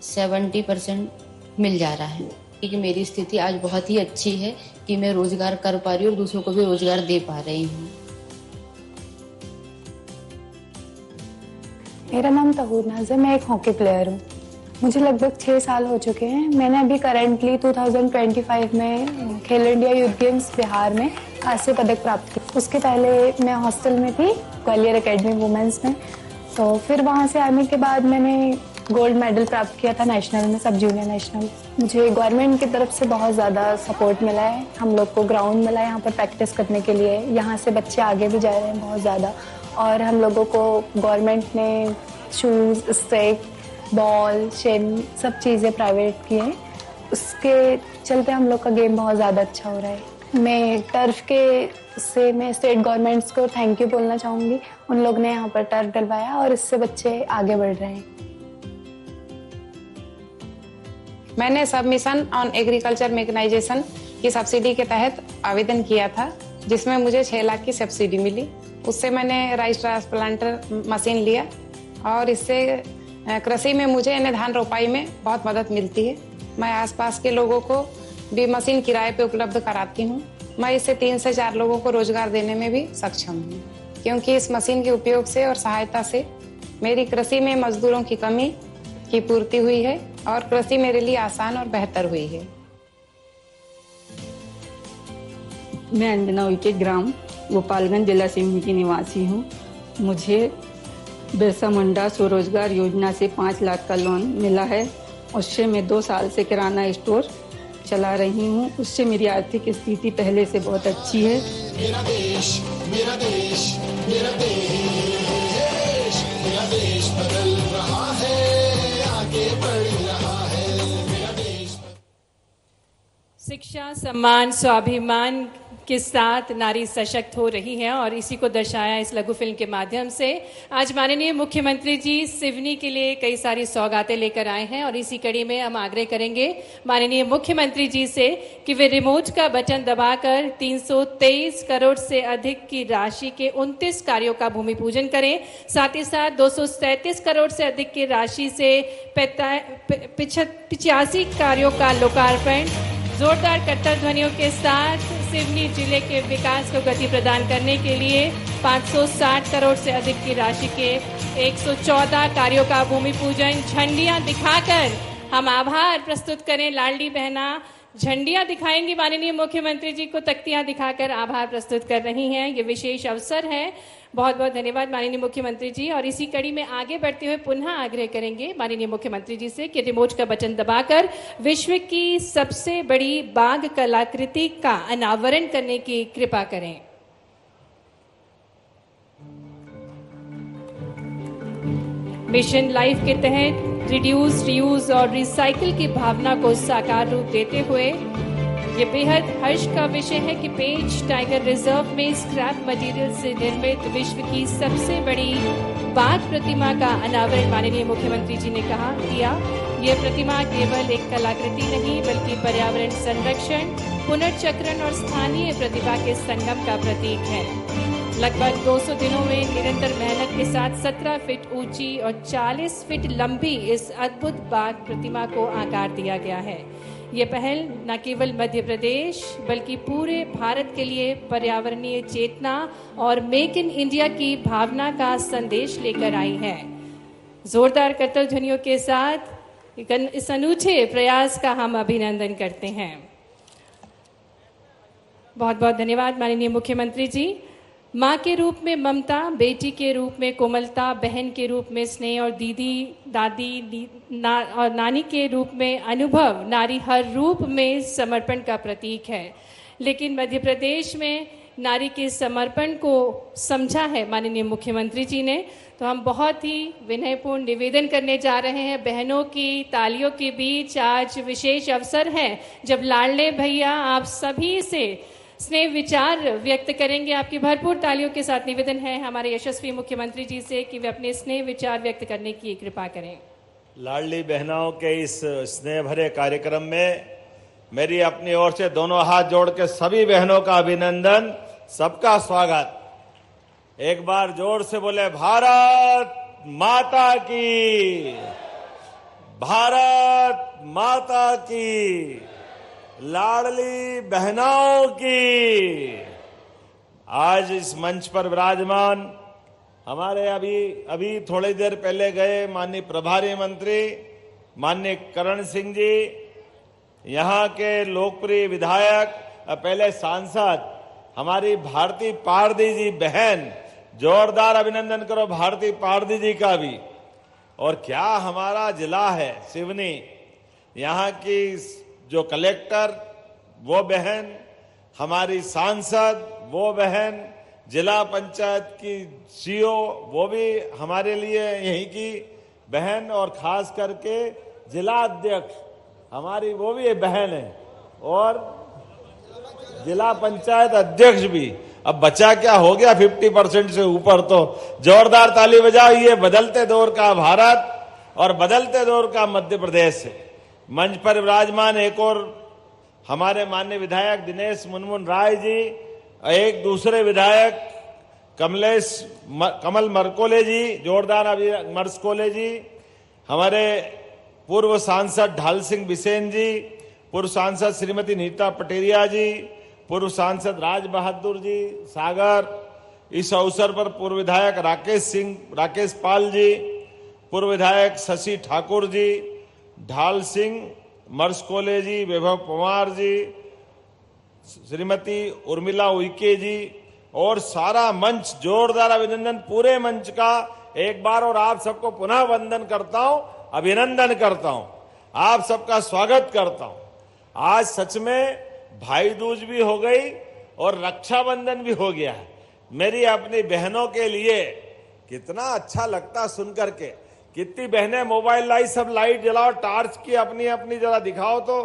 70% मिल जा रहा है, क्योंकि मेरी स्थिति आज बहुत ही अच्छी है कि मैं रोजगार कर पा रही हूँ और दूसरों को भी रोजगार दे पा रही हूँ। मेरा नाम तहूर नाज़ है, मैं एक हॉकी प्लेयर हूँ। मुझे लगभग 6 साल हो चुके हैं। मैंने अभी करेंटली 2025 में खेलो इंडिया यूथ गेम्स बिहार में कांस्य पदक प्राप्त किया। उसके पहले मैं हॉस्टल में थी ग्वालियर एकेडमी वुमेन्स में। तो फिर वहाँ से आने के बाद मैंने गोल्ड मेडल प्राप्त किया था नेशनल में, सब जूनियर नेशनल। मुझे गवर्नमेंट की तरफ से बहुत ज़्यादा सपोर्ट मिला है। हम लोग को ग्राउंड मिला है यहाँ पर प्रैक्टिस करने के लिए। यहाँ से बच्चे आगे भी जा रहे हैं बहुत ज़्यादा। और हम लोगों को गवर्नमेंट ने शूज़, स्टिक, बॉल, शेल सब चीज़ें प्राइवेट की हैं। उसके चलते हम लोग का गेम बहुत ज़्यादा अच्छा हो रहा है। मैं टर्फ से मैं स्टेट गवर्नमेंट्स को थैंक यू बोलना चाहूँगी। उन लोग ने यहाँ पर टर्फ डलवाया और इससे बच्चे आगे बढ़ रहे हैं। मैंने सब मिशन ऑन एग्रीकल्चर मैकेनाइजेशन की सब्सिडी के तहत आवेदन किया था, जिसमें मुझे 6 लाख की सब्सिडी मिली। उससे मैंने राइस ट्रांसप्लांटर मशीन लिया और इससे कृषि में मुझे यानी धान रोपाई में बहुत मदद मिलती है। मैं आसपास के लोगों को भी मशीन किराए पे उपलब्ध कराती हूँ। मैं इससे 3 से 4 लोगों को रोजगार देने में भी सक्षम हूँ, क्योंकि इस मशीन के उपयोग से और सहायता से मेरी कृषि में मजदूरों की कमी की पूर्ति हुई है और कृषि मेरे लिए आसान और बेहतर हुई है। मैं अंजना उइके ग्राम गोपालगंज जिला सिवनी की निवासी हूँ। मुझे बिरसा मुंडा स्वरोजगार योजना से 5 लाख का लोन मिला है। उससे मैं 2 साल से किराना स्टोर चला रही हूँ। उससे मेरी आर्थिक स्थिति पहले से बहुत अच्छी है। मेरा देश, मेरा देश, मेरा देश, मेरा देश बदल रहा है, आगे बढ़ रहा है, मेरा देश। शिक्षा, सम्मान, स्वाभिमान के साथ नारी सशक्त हो रही है और इसी को दर्शाया इस लघु फिल्म के माध्यम से। आज माननीय मुख्यमंत्री जी सिवनी के लिए कई सारी सौगातें लेकर आए हैं और इसी कड़ी में हम आग्रह करेंगे माननीय मुख्यमंत्री जी से कि वे रिमोट का बटन दबाकर 323 करोड़ से अधिक की राशि के 29 कार्यों का भूमि पूजन करें। साथ ही साथ 237 करोड़ से अधिक की राशि से 85 कार्यों का लोकार्पण जोरदार कट्टर ध्वनियों के साथ सिवनी जिले के विकास को गति प्रदान करने के लिए 560 करोड़ से अधिक की राशि के 114 कार्यों का भूमि पूजन झंडियां दिखाकर हम आभार प्रस्तुत करें। लाडली बहना झंडियां दिखाएंगी माननीय मुख्यमंत्री जी को, तख्तियां दिखाकर आभार प्रस्तुत कर रही हैं। ये विशेष अवसर है। बहुत बहुत धन्यवाद माननीय मुख्यमंत्री जी। और इसी कड़ी में आगे बढ़ते हुए पुनः आग्रह करेंगे माननीय मुख्यमंत्री जी से कि रिमोट का बटन दबाकर विश्व की सबसे बड़ी बाघ कलाकृति का अनावरण करने की कृपा करें। मिशन लाइफ के तहत रिड्यूस, रीयूज और रिसाइकिल की भावना को साकार रूप देते हुए ये बेहद हर्ष का विषय है कि पेंच टाइगर रिजर्व में स्क्रैप मटेरियल से निर्मित विश्व की सबसे बड़ी बाघ प्रतिमा का अनावरण माननीय मुख्यमंत्री जी ने किया। यह प्रतिमा केवल एक कलाकृति नहीं बल्कि पर्यावरण संरक्षण, पुनर्चक्रण और स्थानीय प्रतिभा के संगम का प्रतीक है। लगभग 200 दिनों में निरंतर मेहनत के साथ 17 फीट ऊंची और 40 फीट लंबी इस अद्भुत बाघ प्रतिमा को आकार दिया गया है। ये पहल न केवल मध्य प्रदेश बल्कि पूरे भारत के लिए पर्यावरणीय चेतना और मेक इन इंडिया की भावना का संदेश लेकर आई है। जोरदार कत्ल ध्वनियों के साथ इस अनूठे प्रयास का हम अभिनंदन करते हैं। बहुत बहुत धन्यवाद माननीय मुख्यमंत्री जी। माँ के रूप में ममता, बेटी के रूप में कोमलता, बहन के रूप में स्नेह और दीदी, दादी और नानी के रूप में अनुभव नारी हर रूप में समर्पण का प्रतीक है। लेकिन मध्य प्रदेश में नारी के समर्पण को समझा है माननीय मुख्यमंत्री जी ने, तो हम बहुत ही विनयपूर्ण निवेदन करने जा रहे हैं। बहनों की तालियों के बीच आज विशेष अवसर है जब लाडले भैया आप सभी से स्नेह विचार व्यक्त करेंगे। आपकी भरपूर तालियों के साथ निवेदन है हमारे यशस्वी मुख्यमंत्री जी से कि वे अपने स्नेह विचार व्यक्त करने की कृपा करें। लाडली बहनों के इस स्नेह भरे कार्यक्रम में मेरी अपनी ओर से दोनों हाथ जोड़ के सभी बहनों का अभिनंदन, सबका स्वागत। एक बार जोर से बोले भारत माता की, भारत माता की, लाडली बहनों की। आज इस मंच पर विराजमान हमारे अभी थोड़ी देर पहले गए माननीय प्रभारी मंत्री माननीय करण सिंह जी, यहाँ के लोकप्रिय विधायक पहले सांसद हमारी भारती पारदी जी बहन, जोरदार अभिनंदन करो भारती पारदी जी का भी। और क्या हमारा जिला है सिवनी, यहाँ की जो कलेक्टर वो बहन, हमारी सांसद वो बहन, जिला पंचायत की सीओ वो भी हमारे लिए यहीं की बहन, और खास करके जिला अध्यक्ष हमारी वो भी बहन है, और जिला पंचायत अध्यक्ष भी। अब बचा क्या, हो गया 50% से ऊपर। तो जोरदार ताली बजाओ। ये बदलते दौर का भारत और बदलते दौर का मध्य प्रदेश है। मंच पर विराजमान एक और हमारे माननीय विधायक दिनेश मुनमुन राय जी, एक दूसरे विधायक कमल मरकोले जी, जोरदार अभी मरकोले जी, हमारे पूर्व सांसद ढाल सिंह बिसेन जी, पूर्व सांसद श्रीमती नीता पटेरिया जी, पूर्व सांसद राज बहादुर जी सागर, इस अवसर पर पूर्व विधायक राकेश पाल जी, पूर्व विधायक शशि ठाकुर जी, ढाल सिंह मरकोले जी, वैभव पवार जी, श्रीमती उर्मिला उइके जी और सारा मंच, जोरदार अभिनंदन पूरे मंच का एक बार। और आप सबको पुनः वंदन करता हूं, अभिनंदन करता हूं, आप सबका स्वागत करता हूं। आज सच में भाई दूज भी हो गई और रक्षाबंधन भी हो गया है। मेरी अपनी बहनों के लिए कितना अच्छा लगता सुन करके। कितनी बहनें मोबाइल लाई, सब लाइट जलाओ, टार्च की अपनी अपनी जरा दिखाओ। तो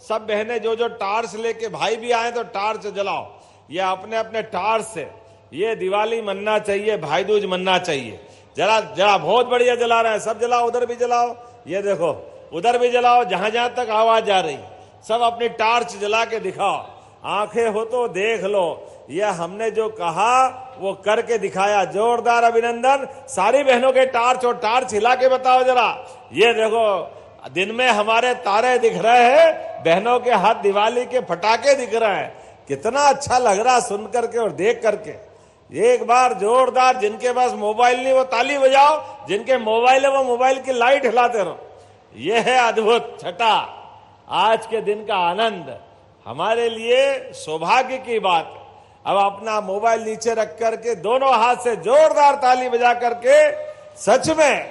सब बहनें जो जो टार्च लेके, भाई भी आए तो टार्च जलाओ। ये अपने अपने टार्च से ये दिवाली मनना चाहिए, भाई दूज मनना चाहिए। जरा जरा बहुत बढ़िया जला रहे हैं, सब जलाओ, उधर भी जलाओ, ये देखो उधर भी जलाओ, जहां जहां तक आवाज जा रही सब अपनी टार्च जला के दिखाओ। आंखें हो तो देख लो, ये हमने जो कहा वो करके दिखाया। जोरदार अभिनंदन सारी बहनों के टार्च, और टार्च हिला के बताओ जरा। ये देखो दिन में हमारे तारे दिख रहे हैं, बहनों के हाथ दिवाली के पटाखे दिख रहे हैं। कितना अच्छा लग रहा सुन करके और देख करके। एक बार जोरदार, जिनके पास मोबाइल नहीं वो ताली बजाओ, जिनके मोबाइल है वो मोबाइल की लाइट हिलाते रहो। ये है अद्भुत छठा, आज के दिन का आनंद हमारे लिए सौभाग्य की बात। अब अपना मोबाइल नीचे रख करके दोनों हाथ से जोरदार ताली बजा करके सच में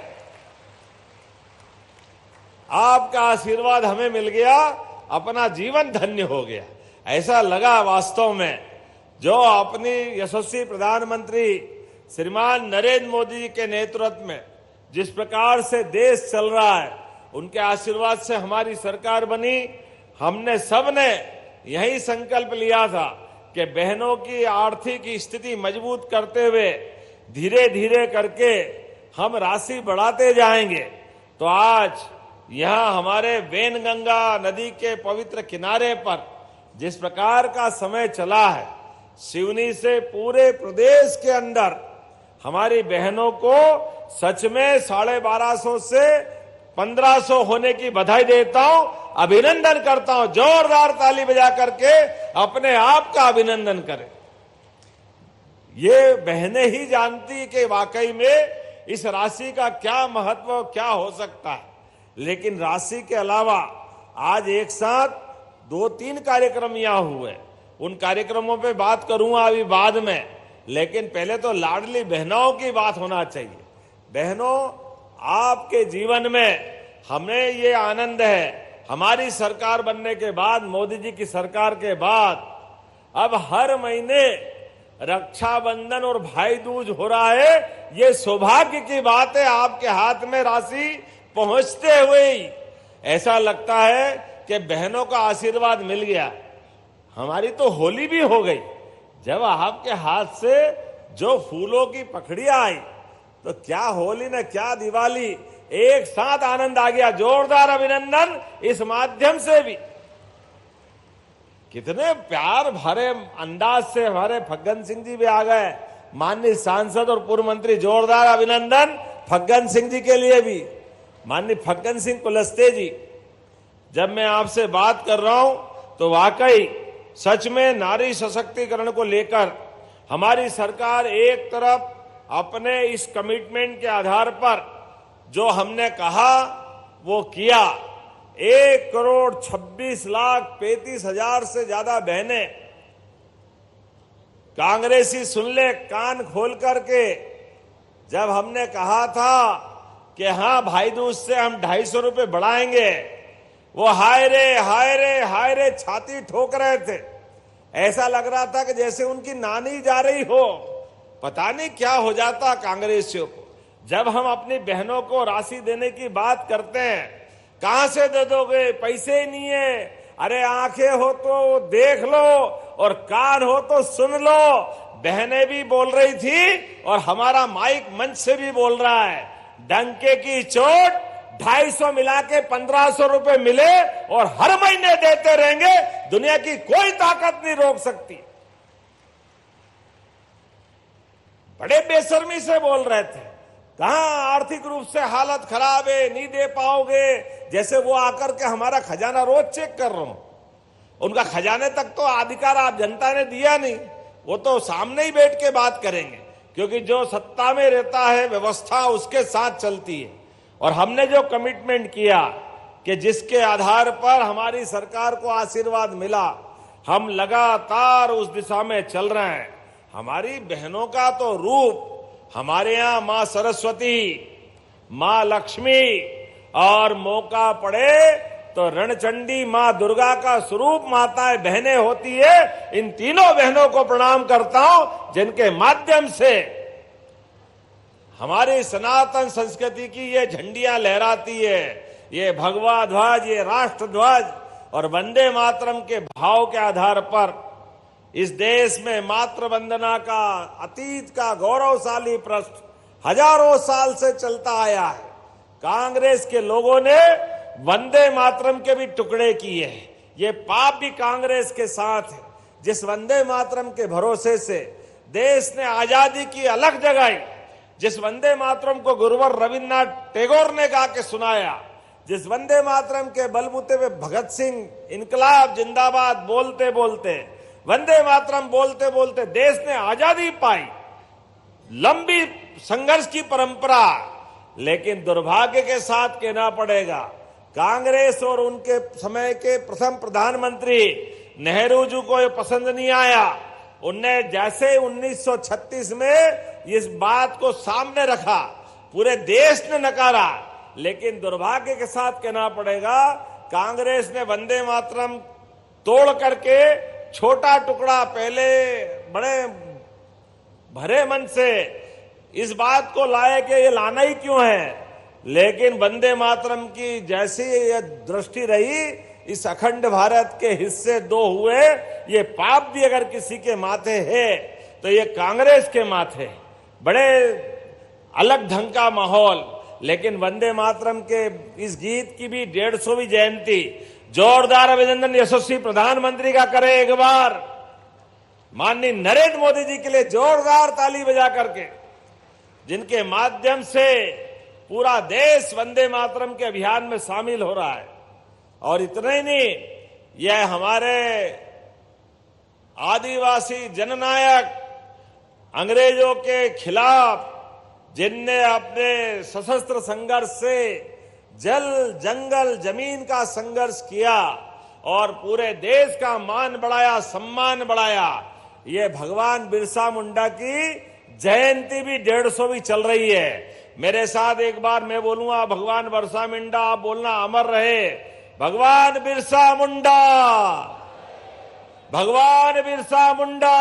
आपका आशीर्वाद हमें मिल गया, अपना जीवन धन्य हो गया। ऐसा लगा वास्तव में, जो अपनी यशस्वी प्रधानमंत्री श्रीमान नरेंद्र मोदी जी के नेतृत्व में जिस प्रकार से देश चल रहा है, उनके आशीर्वाद से हमारी सरकार बनी। हमने सबने यही संकल्प लिया था कि बहनों की आर्थिक स्थिति मजबूत करते हुए धीरे धीरे करके हम राशि बढ़ाते जाएंगे। तो आज यहां हमारे वेनगंगा नदी के पवित्र किनारे पर जिस प्रकार का समय चला है, सिवनी से पूरे प्रदेश के अंदर हमारी बहनों को सच में 1250 से 1500 होने की बधाई देता हूं, अभिनंदन करता हूं। जोरदार ताली बजा करके अपने आप का अभिनंदन करें। ये बहनें ही जानती कि वाकई में इस राशि का क्या महत्व, क्या हो सकता है। लेकिन राशि के अलावा आज एक साथ 2-3 कार्यक्रम यहां हुए, उन कार्यक्रमों पे बात करूंगा अभी बाद में। लेकिन पहले तो लाडली बहनों की बात होना चाहिए। बहनों, आपके जीवन में हमें ये आनंद है, हमारी सरकार बनने के बाद, मोदी जी की सरकार के बाद, अब हर महीने रक्षाबंधन और भाई दूज हो रहा है। ये सौभाग्य की बात है, आपके हाथ में राशि पहुंचते हुए ही ऐसा लगता है कि बहनों का आशीर्वाद मिल गया। हमारी तो होली भी हो गई, जब आपके हाथ से जो फूलों की पखड़ियां आई, तो क्या होली ने क्या दिवाली, एक साथ आनंद आ गया। जोरदार अभिनंदन इस माध्यम से भी। कितने प्यार भरे अंदाज से हमारे फग्गन सिंह जी भी आ गए, माननीय सांसद और पूर्व मंत्री। जोरदार अभिनंदन फग्गन सिंह जी के लिए भी। माननीय फग्गन सिंह कुलस्ते जी, जब मैं आपसे बात कर रहा हूं तो वाकई सच में नारी सशक्तिकरण को लेकर हमारी सरकार एक तरफ अपने इस कमिटमेंट के आधार पर जो हमने कहा वो किया। 1,26,35,000 से ज्यादा बहनें, कांग्रेसी सुन ले कान खोल करके, जब हमने कहा था कि हाँ भाई दूज से हम 250 रुपए बढ़ाएंगे, वो हाय रे छाती ठोक रहे थे। ऐसा लग रहा था कि जैसे उनकी नानी जा रही हो, पता नहीं क्या हो जाता कांग्रेसियों को। जब हम अपनी बहनों को राशि देने की बात करते हैं, कहां से दे दोगे, पैसे ही नहीं है, अरे आंखें हो तो देख लो, और कान हो तो सुन लो। बहनें भी बोल रही थी और हमारा माइक मंच से भी बोल रहा है, डंके की चोट 250 मिला के 1500 रुपए मिले और हर महीने देते रहेंगे, दुनिया की कोई ताकत नहीं रोक सकती। बड़े बेशर्मी से बोल रहे थे, कहां आर्थिक रूप से हालत खराब है, नहीं दे पाओगे, जैसे वो आकर के हमारा खजाना रोज चेक कर रहा हूं। उनका खजाने तक तो अधिकार आप जनता ने दिया नहीं, वो तो सामने ही बैठ के बात करेंगे, क्योंकि जो सत्ता में रहता है व्यवस्था उसके साथ चलती है। और हमने जो कमिटमेंट किया कि जिसके आधार पर हमारी सरकार को आशीर्वाद मिला, हम लगातार उस दिशा में चल रहे हैं। हमारी बहनों का तो रूप हमारे यहां मां सरस्वती, मां लक्ष्मी और मौका पड़े तो रणचंडी मां दुर्गा का स्वरूप माताएं बहनें होती है। इन तीनों बहनों को प्रणाम करता हूं, जिनके माध्यम से हमारी सनातन संस्कृति की ये झंडियां लहराती है, ये भगवा ध्वज, ये राष्ट्र ध्वज और वंदे मातरम के भाव के आधार पर इस देश में मातृ वंदना का अतीत का गौरवशाली पृष्ठ हजारों साल से चलता आया है। कांग्रेस के लोगों ने वंदे मातरम के भी टुकड़े किए हैं। ये पाप भी कांग्रेस के साथ है, जिस वंदे मातरम के भरोसे से देश ने आजादी की अलग जगाई, जिस वंदे मातरम को गुरुवर रविन्द्रनाथ टैगोर ने गा के सुनाया, जिस वंदे मातरम के बलबूते पे भगत सिंह इनकलाब जिंदाबाद बोलते बोलते, वंदे मातरम बोलते बोलते देश ने आजादी पाई। लंबी संघर्ष की परंपरा, लेकिन दुर्भाग्य के साथ कहना पड़ेगा, कांग्रेस और उनके समय के प्रथम प्रधानमंत्री नेहरू जी को ये पसंद नहीं आया। उनने जैसे 1936 में इस बात को सामने रखा, पूरे देश ने नकारा। लेकिन दुर्भाग्य के साथ कहना पड़ेगा, कांग्रेस ने वंदे मातरम तोड़ करके छोटा टुकड़ा पहले बड़े भरे मन से इस बात को लाए कि ये लाना ही क्यों है, लेकिन वंदे मातरम की जैसी ये दृष्टि रही, इस अखंड भारत के हिस्से दो हुए। ये पाप भी अगर किसी के माथे है तो ये कांग्रेस के माथे। बड़े अलग ढंग का माहौल, लेकिन वंदे मातरम के इस गीत की भी 150वीं जयंती जोरदार अभिनंदन यशस्वी प्रधानमंत्री का करें एक बार, माननीय नरेंद्र मोदी जी के लिए जोरदार ताली बजा करके, जिनके माध्यम से पूरा देश वंदे मातरम के अभियान में शामिल हो रहा है। और इतना ही नहीं, यह हमारे आदिवासी जननायक अंग्रेजों के खिलाफ जिनने अपने सशस्त्र संघर्ष से जल जंगल जमीन का संघर्ष किया और पूरे देश का मान बढ़ाया, सम्मान बढ़ाया, ये भगवान बिरसा मुंडा की जयंती भी 150वीं चल रही है। मेरे साथ एक बार मैं बोलूंगा, भगवान बिरसा मुंडा, आप बोलना अमर रहे। भगवान बिरसा मुंडा, भगवान बिरसा मुंडा।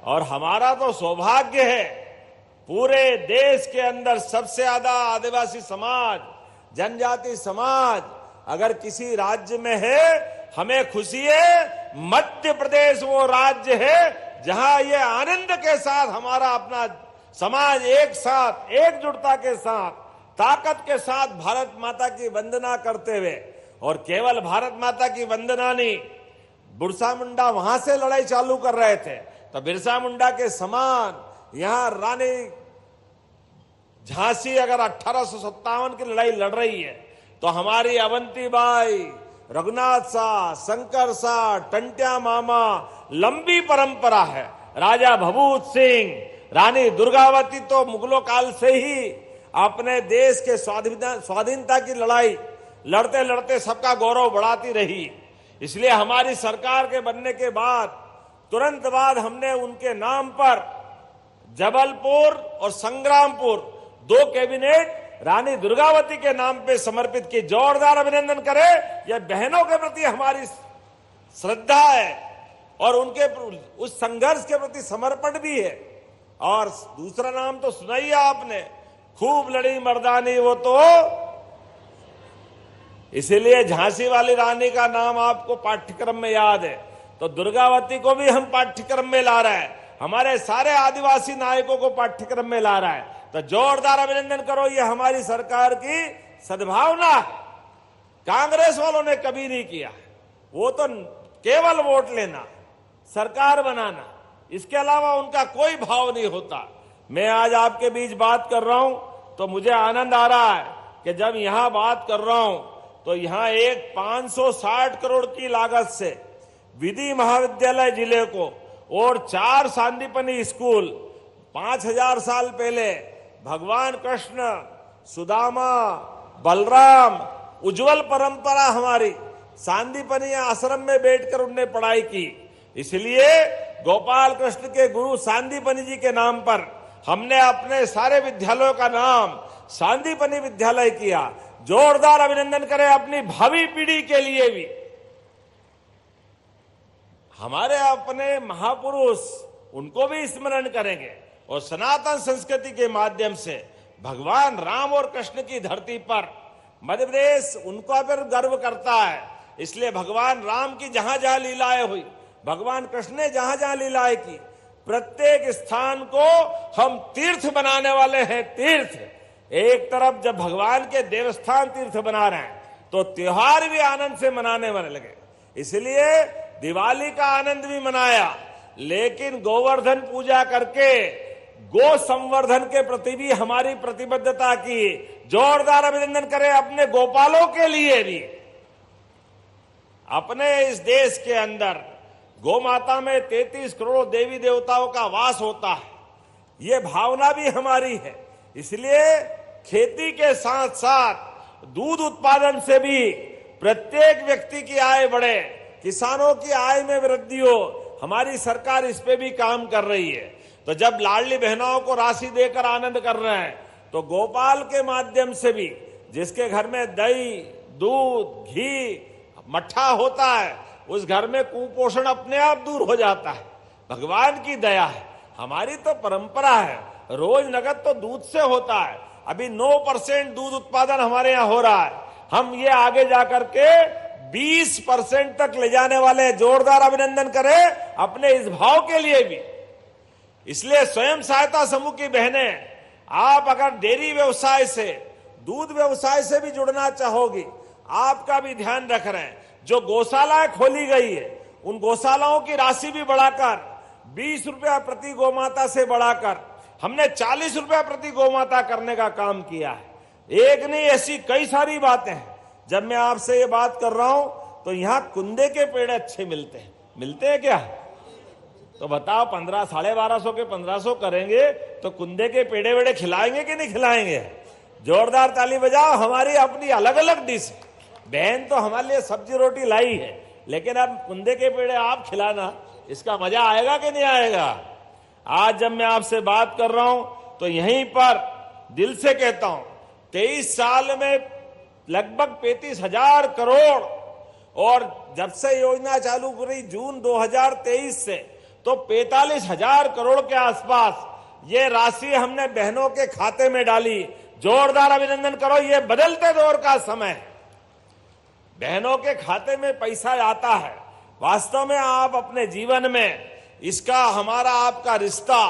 और हमारा तो सौभाग्य है, पूरे देश के अंदर सबसे ज्यादा आदिवासी समाज, जनजाति समाज अगर किसी राज्य में है, हमें खुशी है। मध्य प्रदेश वो राज्य है जहां ये आनंद के साथ हमारा अपना समाज एक साथ, एकजुटता के साथ, ताकत के साथ भारत माता की वंदना करते हुए, और केवल भारत माता की वंदना नहीं, बिरसा मुंडा वहां से लड़ाई चालू कर रहे थे, तो बिरसा मुंडा के समान यहां रानी झांसी अगर 1857 की लड़ाई लड़ रही है, तो हमारी अवंतीबाई, रघुनाथ शाह, शंकर शाह, टंट्या मामा, लंबी परंपरा है। राजा भभूत सिंह, रानी दुर्गावती तो मुगलों काल से ही अपने देश के स्वाधीनता की लड़ाई लड़ते लड़ते सबका गौरव बढ़ाती रही। इसलिए हमारी सरकार के बनने के बाद तुरंत बाद हमने उनके नाम पर जबलपुर और संग्रामपुर 2 कैबिनेट रानी दुर्गावती के नाम पे समर्पित की। जोरदार अभिनंदन करें। यह बहनों के प्रति हमारी श्रद्धा है और उनके उस संघर्ष के प्रति समर्पण भी है। और दूसरा नाम तो सुनाइए आपने, खूब लड़ी मर्दानी वो तो, इसीलिए झांसी वाली रानी का नाम आपको पाठ्यक्रम में याद है। तो दुर्गावती को भी हम पाठ्यक्रम में ला रहे हैं, हमारे सारे आदिवासी नायकों को पाठ्यक्रम में ला रहा है। तो जोरदार अभिनंदन करो, ये हमारी सरकार की सद्भावना है। कांग्रेस वालों ने कभी नहीं किया, वो तो केवल वोट लेना, सरकार बनाना, इसके अलावा उनका कोई भाव नहीं होता। मैं आज आपके बीच बात कर रहा हूं तो मुझे आनंद आ रहा है कि जब यहां बात कर रहा हूं तो यहां एक 560 करोड़ की लागत से विधि महाविद्यालय जिले को और 4 सांदीपनी स्कूल 5000 साल पहले भगवान कृष्ण, सुदामा, बलराम, उज्जवल परंपरा हमारी सांदीपनी आश्रम में बैठकर उनने पढ़ाई की। इसलिए गोपाल कृष्ण के गुरु सांदीपनी जी के नाम पर हमने अपने सारे विद्यालयों का नाम सांदीपनी विद्यालय किया। जोरदार अभिनंदन करें अपनी भावी पीढ़ी के लिए भी। हमारे अपने महापुरुष, उनको भी स्मरण करेंगे और सनातन संस्कृति के माध्यम से भगवान राम और कृष्ण की धरती पर मध्य प्रदेश उनका पर गर्व करता है। इसलिए भगवान राम की जहां जहां लीलाएं हुई, भगवान कृष्ण ने जहां जहां लीलाएं की, प्रत्येक स्थान को हम तीर्थ बनाने वाले हैं। तीर्थ एक तरफ जब भगवान के देवस्थान तीर्थ बना रहे हैं तो त्योहार भी आनंद से मनाने वाले लगे। इसलिए दिवाली का आनंद भी मनाया, लेकिन गोवर्धन पूजा करके गो संवर्धन के प्रति भी हमारी प्रतिबद्धता की। जोरदार अभिनंदन करें अपने गोपालों के लिए भी। अपने इस देश के अंदर गौ माता में 33 करोड़ देवी देवताओं का वास होता है, ये भावना भी हमारी है। इसलिए खेती के साथ साथ दूध उत्पादन से भी प्रत्येक व्यक्ति की आय बढ़े, किसानों की आय में वृद्धि हो, हमारी सरकार इस पे भी काम कर रही है। तो जब लाडली बहनों को राशि देकर आनंद कर रहे हैं तो गोपाल के माध्यम से भी, जिसके घर में दही, दूध, घी, मट्ठा होता है, उस घर में कुपोषण अपने आप दूर हो जाता है। भगवान की दया है। हमारी तो परंपरा है, रोज नगद तो दूध से होता है। अभी 9% दूध उत्पादन हमारे यहाँ हो रहा है, हम ये आगे जाकर के 20% तक ले जाने वाले हैं। जोरदार अभिनंदन करें अपने इस भाव के लिए भी। इसलिए स्वयं सहायता समूह की बहनें, आप अगर डेयरी व्यवसाय से, दूध व्यवसाय से भी जुड़ना चाहोगी, आपका भी ध्यान रख रहे हैं। जो गौशालाएं खोली गई है, उन गौशालाओं की राशि भी बढ़ाकर 20 रुपया प्रति गौमाता से बढ़ाकर हमने 40 रुपया प्रति गौमाता करने का काम किया है। एक नहीं, ऐसी कई सारी बातें हैं। जब मैं आपसे ये बात कर रहा हूं तो यहां कुंदे के पेड़ अच्छे मिलते हैं क्या? तो बताओ, 1500, 1250 के 1500 करेंगे तो कुंदे के पेड़े वेड़े खिलाएंगे कि नहीं खिलाएंगे? जोरदार ताली बजाओ। हमारी अपनी अलग अलग डिश। बहन तो हमारे लिए सब्जी रोटी लाई है, लेकिन अब कुंदे के पेड़े आप खिलाना, इसका मजा आएगा कि नहीं आएगा? आज जब मैं आपसे बात कर रहा हूं तो यहीं पर दिल से कहता हूं, 23 साल में लगभग 35,000 करोड़, और जब से योजना चालू करी जून 2023 से, तो 45,000 करोड़ के आसपास ये राशि हमने बहनों के खाते में डाली। जोरदार अभिनंदन करो। ये बदलते दौर का समय है, बहनों के खाते में पैसा आता है। वास्तव में आप अपने जीवन में इसका, हमारा आपका रिश्ता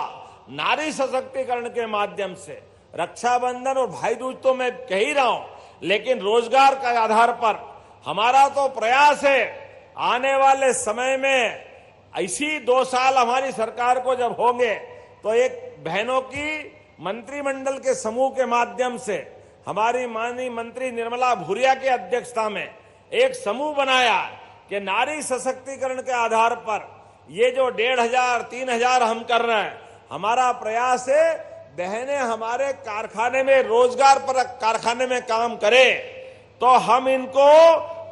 नारी सशक्तिकरण के माध्यम से, रक्षाबंधन और भाई दूज तो मैं कह ही रहा हूं, लेकिन रोजगार के आधार पर हमारा तो प्रयास है आने वाले समय में ऐसी 2 साल हमारी सरकार को जब होंगे तो एक बहनों की मंत्रिमंडल के समूह के माध्यम से हमारी माननीय मंत्री निर्मला भूरिया की अध्यक्षता में एक समूह बनाया कि नारी सशक्तिकरण के आधार पर ये जो 1,500, 3,000 हम कर रहे हैं, हमारा प्रयास है बहनें हमारे कारखाने में, रोजगार पर कारखाने में काम करें तो हम इनको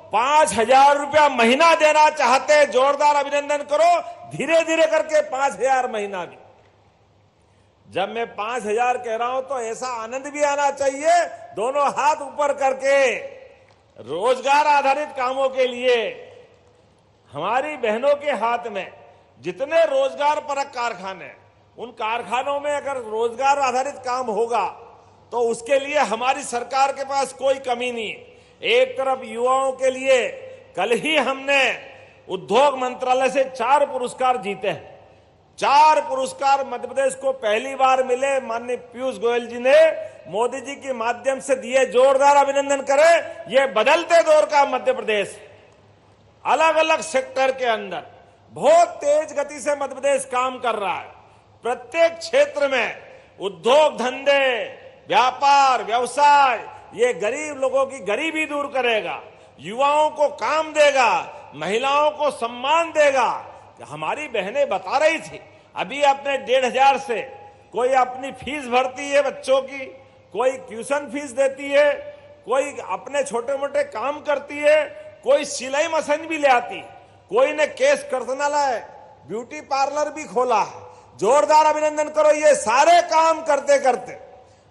5,000 रुपया महीना देना चाहते हैं। जोरदार अभिनंदन करो। धीरे धीरे करके 5,000 महीना भी। जब मैं 5,000 कह रहा हूं तो ऐसा आनंद भी आना चाहिए, दोनों हाथ ऊपर करके रोजगार आधारित कामों के लिए हमारी बहनों के हाथ में जितने रोजगार परक कारखाने, उन कारखानों में अगर रोजगार आधारित काम होगा तो उसके लिए हमारी सरकार के पास कोई कमी नहीं। एक तरफ युवाओं के लिए कल ही हमने उद्योग मंत्रालय से 4 पुरस्कार जीते हैं। 4 पुरस्कार मध्य प्रदेश को पहली बार मिले। माननीय पीयूष गोयल जी ने मोदी जी के माध्यम से दिए, जोरदार अभिनंदन करें। ये बदलते दौर का मध्य प्रदेश है। अलग अलग सेक्टर के अंदर बहुत तेज गति से मध्य प्रदेश काम कर रहा है। प्रत्येक क्षेत्र में उद्योग धंधे, व्यापार, व्यवसाय, ये गरीब लोगों की गरीबी दूर करेगा, युवाओं को काम देगा, महिलाओं को सम्मान देगा। हमारी बहनें बता रही थी, अभी अपने 1,500 से कोई अपनी फीस भरती है बच्चों की, कोई ट्यूशन फीस देती है, कोई अपने छोटे मोटे काम करती है, कोई सिलाई मशीन भी ले आती, कोई ने केस कर्तनालय, ब्यूटी पार्लर भी खोला है। जोरदार अभिनंदन करो। ये सारे काम करते करते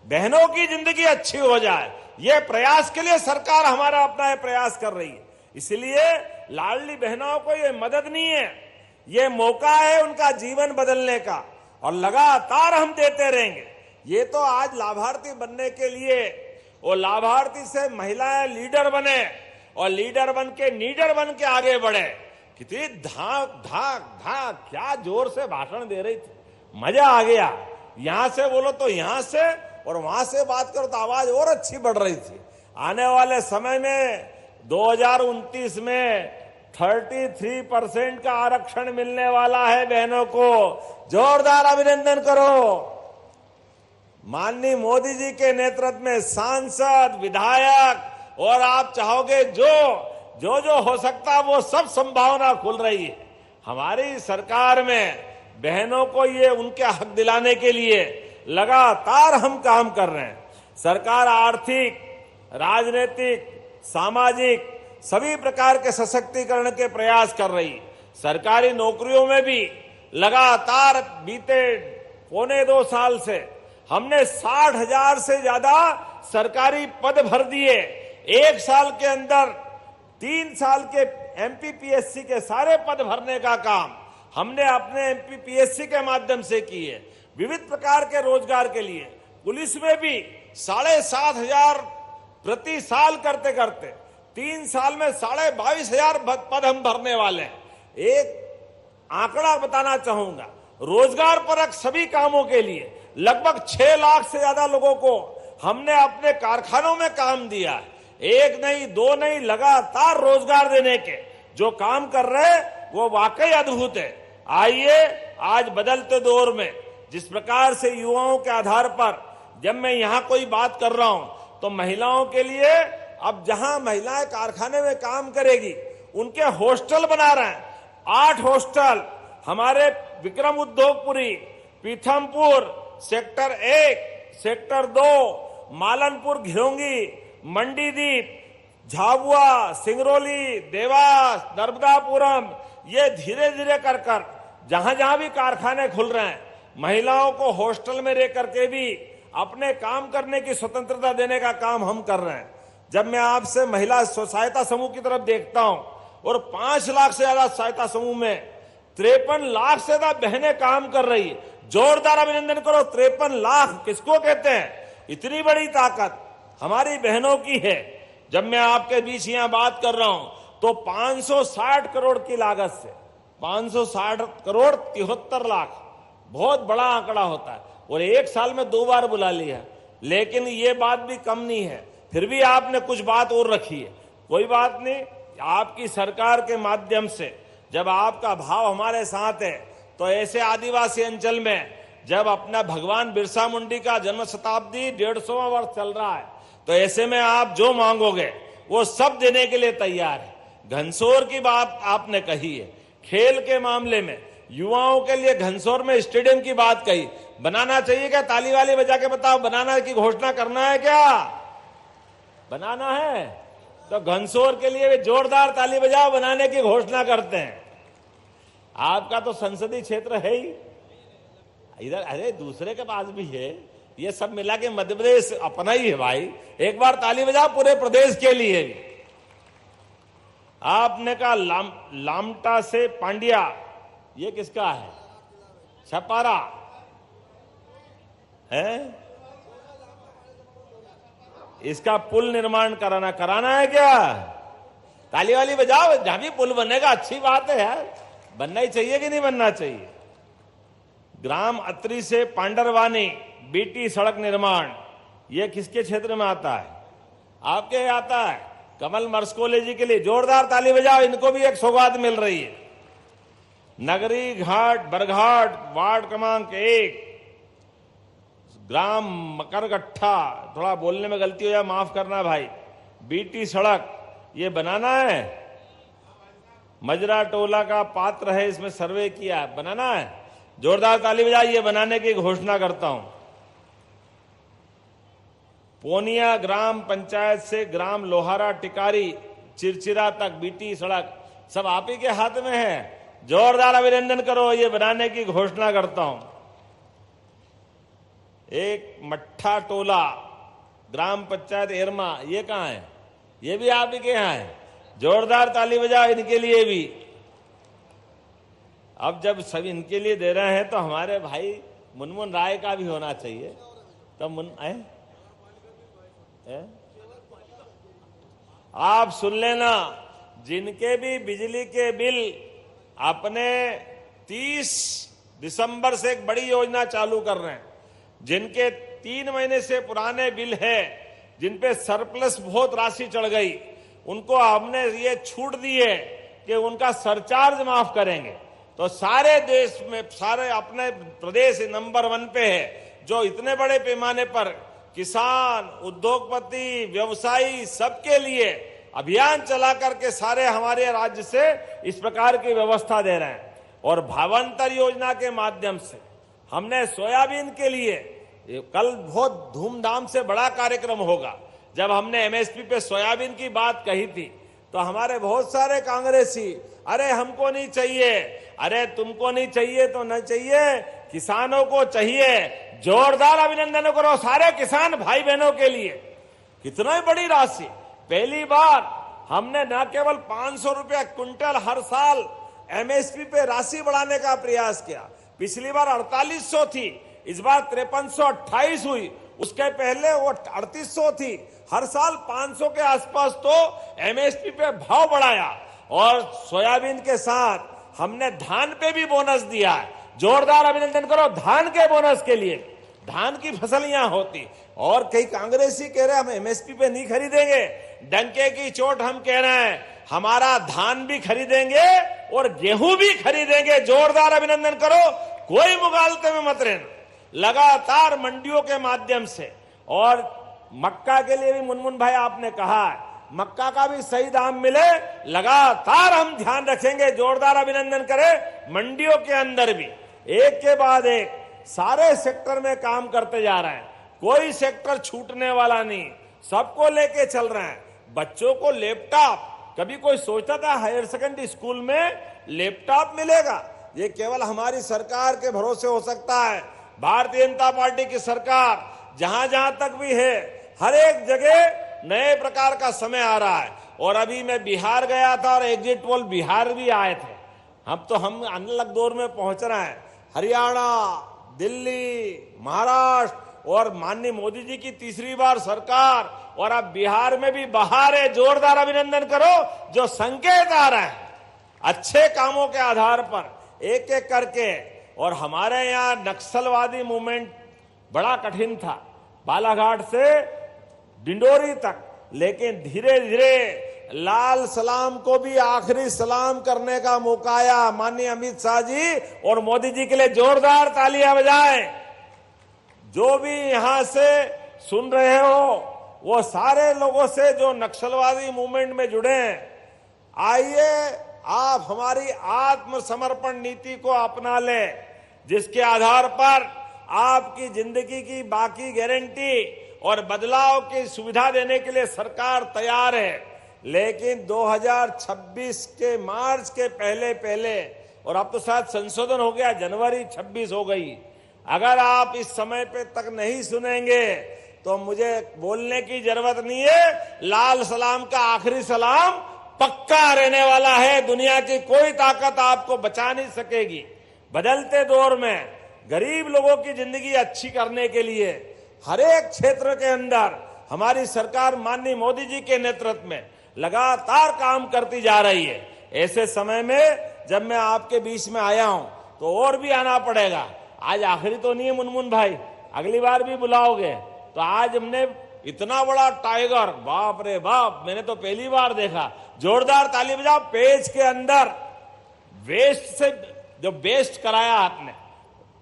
बहनों की जिंदगी अच्छी हो जाए, ये प्रयास के लिए सरकार हमारा अपना ये प्रयास कर रही है। इसलिए लाडली बहनों को ये मदद नहीं है, ये मौका है उनका जीवन बदलने का, और लगातार हम देते रहेंगे। ये तो आज लाभार्थी बनने के लिए, और लाभार्थी से महिलाएं लीडर बने, और लीडर बन के नीडर बन के आगे बढ़े। कितनी धाक धाक धाक, क्या जोर से भाषण दे रही थी, मजा आ गया। यहां से बोलो तो यहां से, और वहां से बात करो तो आवाज और अच्छी बढ़ रही थी। आने वाले समय में 2029 में 33% का आरक्षण मिलने वाला है बहनों को। जोरदार अभिनंदन करो। माननीय मोदी जी के नेतृत्व में सांसद, विधायक, और आप चाहोगे जो हो सकता वो सब संभावना खुल रही है। हमारी सरकार में बहनों को ये उनके हक दिलाने के लिए लगातार हम काम कर रहे हैं। सरकार आर्थिक, राजनीतिक, सामाजिक सभी प्रकार के सशक्तिकरण के प्रयास कर रही है। सरकारी नौकरियों में भी लगातार बीते 1.25 साल से हमने 60,000 से ज्यादा सरकारी पद भर दिए। 1 साल के अंदर 3 साल के एमपीपीएससी के सारे पद भरने का काम हमने अपने एमपीपीएससी के माध्यम से किए। विविध प्रकार के रोजगार के लिए पुलिस में भी 7,500 प्रति साल करते करते 3 साल में 22,500 पद हम भरने वाले हैं। एक आंकड़ा बताना चाहूंगा, रोजगार परक सभी कामों के लिए लगभग 6 लाख से ज्यादा लोगों को हमने अपने कारखानों में काम दिया है। 1 नहीं 2 नहीं, लगातार रोजगार देने के जो काम कर रहे हैं वो वाकई अद्भुत है। आइए आज बदलते दौर में जिस प्रकार से युवाओं के आधार पर जब मैं यहां कोई बात कर रहा हूं तो महिलाओं के लिए अब जहां महिलाएं कारखाने में काम करेगी उनके हॉस्टल बना रहे हैं। 8 हॉस्टल हमारे विक्रम उद्योगपुरी, पीथमपुर, सेक्टर 1, सेक्टर 2, मालनपुर, घिरोंगी, मंडीदीप, झाबुआ, सिंगरौली, देवास, नर्मदापुरम, ये धीरे धीरे कर जहां जहां भी कारखाने खुल रहे हैं महिलाओं को हॉस्टल में रह करके भी अपने काम करने की स्वतंत्रता देने का काम हम कर रहे हैं। जब मैं आपसे महिला सहायता समूह की तरफ देखता हूं और 5 लाख से ज्यादा सहायता समूह में 53 लाख से ज्यादा बहनें काम कर रही है। जोरदार अभिनंदन करो। 53 लाख किसको कहते हैं? इतनी बड़ी ताकत हमारी बहनों की है। जब मैं आपके बीच यहां बात कर रहा हूं तो 560 करोड़ की लागत से 560 करोड़ 73 लाख बहुत बड़ा आंकड़ा होता है, और 1 साल में 2 बार बुला लिया। लेकिन ये बात भी कम नहीं है, फिर भी आपने कुछ बात और रखी है। कोई बात नहीं, आपकी सरकार के माध्यम से जब आपका भाव हमारे साथ है तो ऐसे आदिवासी अंचल में जब अपना भगवान बिरसा मुंडी का जन्म शताब्दी 150वां वर्ष चल रहा है तो ऐसे में आप जो मांगोगे वो सब देने के लिए तैयार है। घनसोर की बात आपने कही है, खेल के मामले में युवाओं के लिए घनसोर में स्टेडियम की बात कही, बनाना चाहिए क्या? ताली वाली बजा के बताओ, बनाना की घोषणा करना है क्या? बनाना है तो घनसोर के लिए जोरदार ताली बजाओ, बनाने की घोषणा करते हैं। आपका तो संसदीय क्षेत्र है ही इधर, अरे दूसरे के पास भी है, ये सब मिला के मध्य प्रदेश अपना ही है भाई। एक बार ताली बजाओ पूरे प्रदेश के लिए। आपने कहा लामटा से पांड्या, ये किसका है? छपारा है, इसका पुल निर्माण कराना है क्या? ताली वाली बजाओ, जहां भी पुल बनेगा अच्छी बात है यार, बनना ही चाहिए कि नहीं बनना चाहिए। ग्राम अत्री से पांडरवानी बीटी सड़क निर्माण, ये किसके क्षेत्र में आता है? आपके यहाँ आता है। कमल मर्सकोले जी के लिए जोरदार ताली बजाओ, इनको भी एक सौगात मिल रही है। नगरी घाट बरघाट वार्ड क्रमांक 1 ग्राम मकरगट्ठा, थोड़ा बोलने में गलती हो जाए माफ करना भाई, बीटी सड़क ये बनाना है। मजरा टोला का पात्र है, इसमें सर्वे किया है, बनाना है। जोरदार ताली बजाइए, बनाने की घोषणा करता हूं। पोनिया ग्राम पंचायत से ग्राम लोहारा टिकारी चिरचिरा तक बीटी सड़क सब आप ही के हाथ में है। जोरदार अभिनंदन करो, ये बनाने की घोषणा करता हूं। एक मट्ठा टोला ग्राम पंचायत एरमा, ये कहां है? ये भी आप ही के यहां है। जोरदार ताली बजाओ इनके लिए भी। अब जब सभी इनके लिए दे रहे हैं तो हमारे भाई मुनमुन राय का भी होना चाहिए। तो आप सुन लेना, जिनके भी बिजली के बिल अपने 30 दिसंबर से एक बड़ी योजना चालू कर रहे हैं, जिनके 3 महीने से पुराने बिल है, जिन पे सरप्लस बहुत राशि चढ़ गई, उनको हमने ये छूट दी है कि उनका सरचार्ज माफ करेंगे। तो सारे देश में, सारे अपने प्रदेश नंबर 1 पे है, जो इतने बड़े पैमाने पर किसान, उद्योगपति, व्यवसायी सबके लिए अभियान चला करके सारे हमारे राज्य से इस प्रकार की व्यवस्था दे रहे हैं। और भावांतर योजना के माध्यम से हमने सोयाबीन के लिए कल बहुत धूमधाम से बड़ा कार्यक्रम होगा। जब हमने एमएसपी पे सोयाबीन की बात कही थी तो हमारे बहुत सारे कांग्रेसी, अरे हमको नहीं चाहिए, अरे तुमको नहीं चाहिए तो नहीं चाहिए, किसानों को चाहिए। जोरदार अभिनंदन करो सारे किसान भाई बहनों के लिए। कितना बड़ी राशि, पहली बार हमने न केवल 500 रुपया क्विंटल हर साल एमएसपी पे राशि बढ़ाने का प्रयास किया। पिछली बार 4800 थी, इस बार 5328 हुई, उसके पहले वो 3800 थी। हर साल 500 के आसपास तो एमएसपी पे भाव बढ़ाया। और सोयाबीन के साथ हमने धान पे भी बोनस दिया है। जोरदार अभिनंदन करो धान के बोनस के लिए। धान की फसल यहां होती, और कई कांग्रेसी कह रहे हैं हम एमएसपी पे नहीं खरीदेंगे। डंके की चोट हम कह रहे हैं हमारा धान भी खरीदेंगे और गेहूं भी खरीदेंगे। जोरदार अभिनंदन करो, कोई मुगालते में मत रहना। लगातार मंडियों के माध्यम से, और मक्का के लिए भी मुनमुन भाई आपने कहा है, मक्का का भी सही दाम मिले, लगातार हम ध्यान रखेंगे। जोरदार अभिनंदन करें। मंडियों के अंदर भी एक के बाद एक सारे सेक्टर में काम करते जा रहे हैं, कोई सेक्टर छूटने वाला नहीं, सबको लेके चल रहे हैं। बच्चों को लैपटॉप, कभी कोई सोचता था हायर सेकेंडरी स्कूल में लैपटॉप मिलेगा? ये केवल हमारी सरकार के भरोसे हो सकता है। भारतीय जनता पार्टी की सरकार जहां जहां तक भी है, हर एक जगह नए प्रकार का समय आ रहा है। और अभी मैं बिहार गया था और एग्जिट पोल बिहार भी आए थे। अब तो हम अलग दौर में पहुंच रहे हैं। हरियाणा, दिल्ली, महाराष्ट्र और माननीय मोदी जी की तीसरी बार सरकार, और अब बिहार में भी बहार है। जोरदार अभिनंदन करो। जो संकेत आ रहे हैं अच्छे कामों के आधार पर एक एक करके। और हमारे यहाँ नक्सलवादी मूवमेंट बड़ा कठिन था, बालाघाट से डिंडोरी तक, लेकिन धीरे धीरे लाल सलाम को भी आखिरी सलाम करने का मौका आया। माननीय अमित शाह जी और मोदी जी के लिए जोरदार तालियां बजाएं। जो भी यहां से सुन रहे हो वो सारे लोगों से जो नक्सलवादी मूवमेंट में जुड़े हैं, आइए आप हमारी आत्मसमर्पण नीति को अपना लें, जिसके आधार पर आपकी जिंदगी की बाकी गारंटी और बदलाव की सुविधा देने के लिए सरकार तैयार है। लेकिन 2026 के मार्च के पहले पहले, और अब तो शायद संशोधन हो गया, जनवरी 26 हो गई, अगर आप इस समय पे तक नहीं सुनेंगे तो मुझे बोलने की जरूरत नहीं है। लाल सलाम का आखिरी सलाम पक्का रहने वाला है। दुनिया की कोई ताकत आपको बचा नहीं सकेगी। बदलते दौर में गरीब लोगों की जिंदगी अच्छी करने के लिए हर एक क्षेत्र के अंदर हमारी सरकार माननीय मोदी जी के नेतृत्व में लगातार काम करती जा रही है। ऐसे समय में जब मैं आपके बीच में आया हूं तो और भी आना पड़ेगा। आज आखिरी तो नहीं है मुनमुन भाई, अगली बार भी बुलाओगे। तो आज हमने इतना बड़ा टाइगर, बाप रे बाप, मैंने तो पहली बार देखा। जोरदार ताली बजाओ। पेज के अंदर वेस्ट से जो बेस्ट कराया आपने,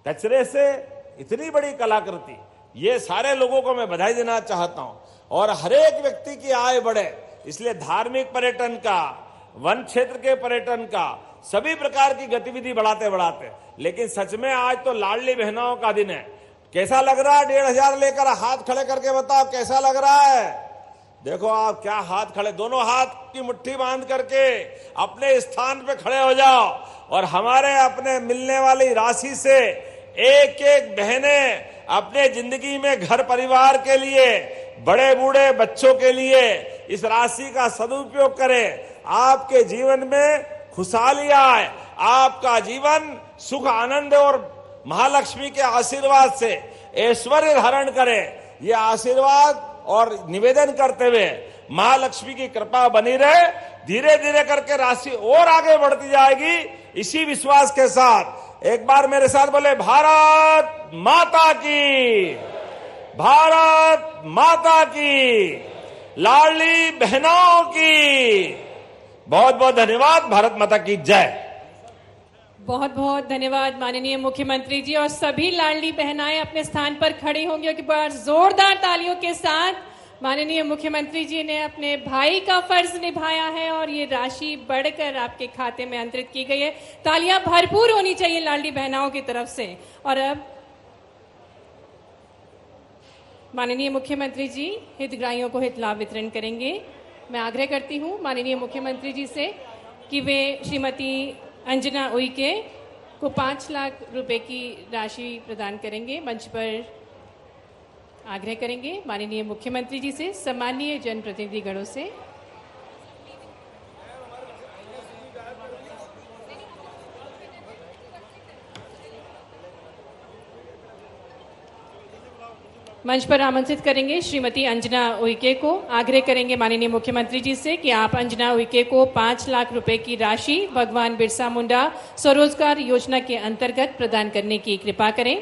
कचरे से इतनी बड़ी कलाकृति, ये सारे लोगों को मैं बधाई देना चाहता हूं। और हर एक व्यक्ति की आय बढ़े, इसलिए धार्मिक पर्यटन का, वन क्षेत्र के पर्यटन का, सभी प्रकार की गतिविधि बढ़ाते बढ़ाते, लेकिन सच में आज तो लाडली बहनों का दिन है। कैसा लग रहा है? 1500 लेकर हाथ खड़े करके बताओ कैसा लग रहा है। देखो आप क्या हाथ खड़े, दोनों हाथ की मुट्ठी बांध करके अपने स्थान पे खड़े हो जाओ और हमारे अपने मिलने वाली राशि से एक एक बहनें अपने जिंदगी में घर परिवार के लिए, बड़े बूढ़े बच्चों के लिए इस राशि का सदुपयोग करें। आपके जीवन में खुशहाली आए, आपका जीवन सुख आनंद और महालक्ष्मी के आशीर्वाद से ऐश्वर्य धारण करे। ये आशीर्वाद और निवेदन करते हुए महालक्ष्मी की कृपा बनी रहे। धीरे धीरे करके राशि और आगे बढ़ती जाएगी। इसी विश्वास के साथ एक बार मेरे साथ बोले, भारत माता की, भारत माता की, लाडली बहनों की। बहुत बहुत धन्यवाद। भारत माता की जय। बहुत बहुत धन्यवाद माननीय मुख्यमंत्री जी। और सभी लाडली बहनाएं अपने स्थान पर खड़ी होंगी और एक बार जोरदार तालियों के साथ माननीय मुख्यमंत्री जी ने अपने भाई का फर्ज निभाया है और ये राशि बढ़कर आपके खाते में अंतरित की गई है। तालियां भरपूर होनी चाहिए लाडली बहनाओं की तरफ से। और अब माननीय मुख्यमंत्री जी हितग्राहियों को हित लाभ वितरण करेंगे। मैं आग्रह करती हूं माननीय मुख्यमंत्री जी से कि वे श्रीमती अंजना उइके को 5 लाख रुपए की राशि प्रदान करेंगे। मंच पर आग्रह करेंगे माननीय मुख्यमंत्री जी से, सम्मानीय जनप्रतिनिधिगणों से। मंच पर आमंत्रित करेंगे श्रीमती अंजना उइके को। आग्रह करेंगे माननीय मुख्यमंत्री जी से कि आप अंजना उइके को 5 लाख रुपए की राशि भगवान बिरसा मुंडा स्वरोजगार योजना के अंतर्गत प्रदान करने की कृपा करें।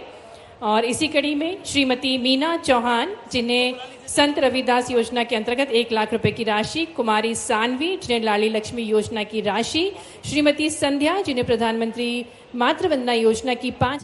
और इसी कड़ी में श्रीमती मीना चौहान, जिन्हें संत रविदास योजना के अंतर्गत 1 लाख रुपए की राशि, कुमारी सानवी जिन्हें लाडली लक्ष्मी योजना की राशि, श्रीमती संध्या जिन्हें प्रधानमंत्री मातृ वंदना योजना की 5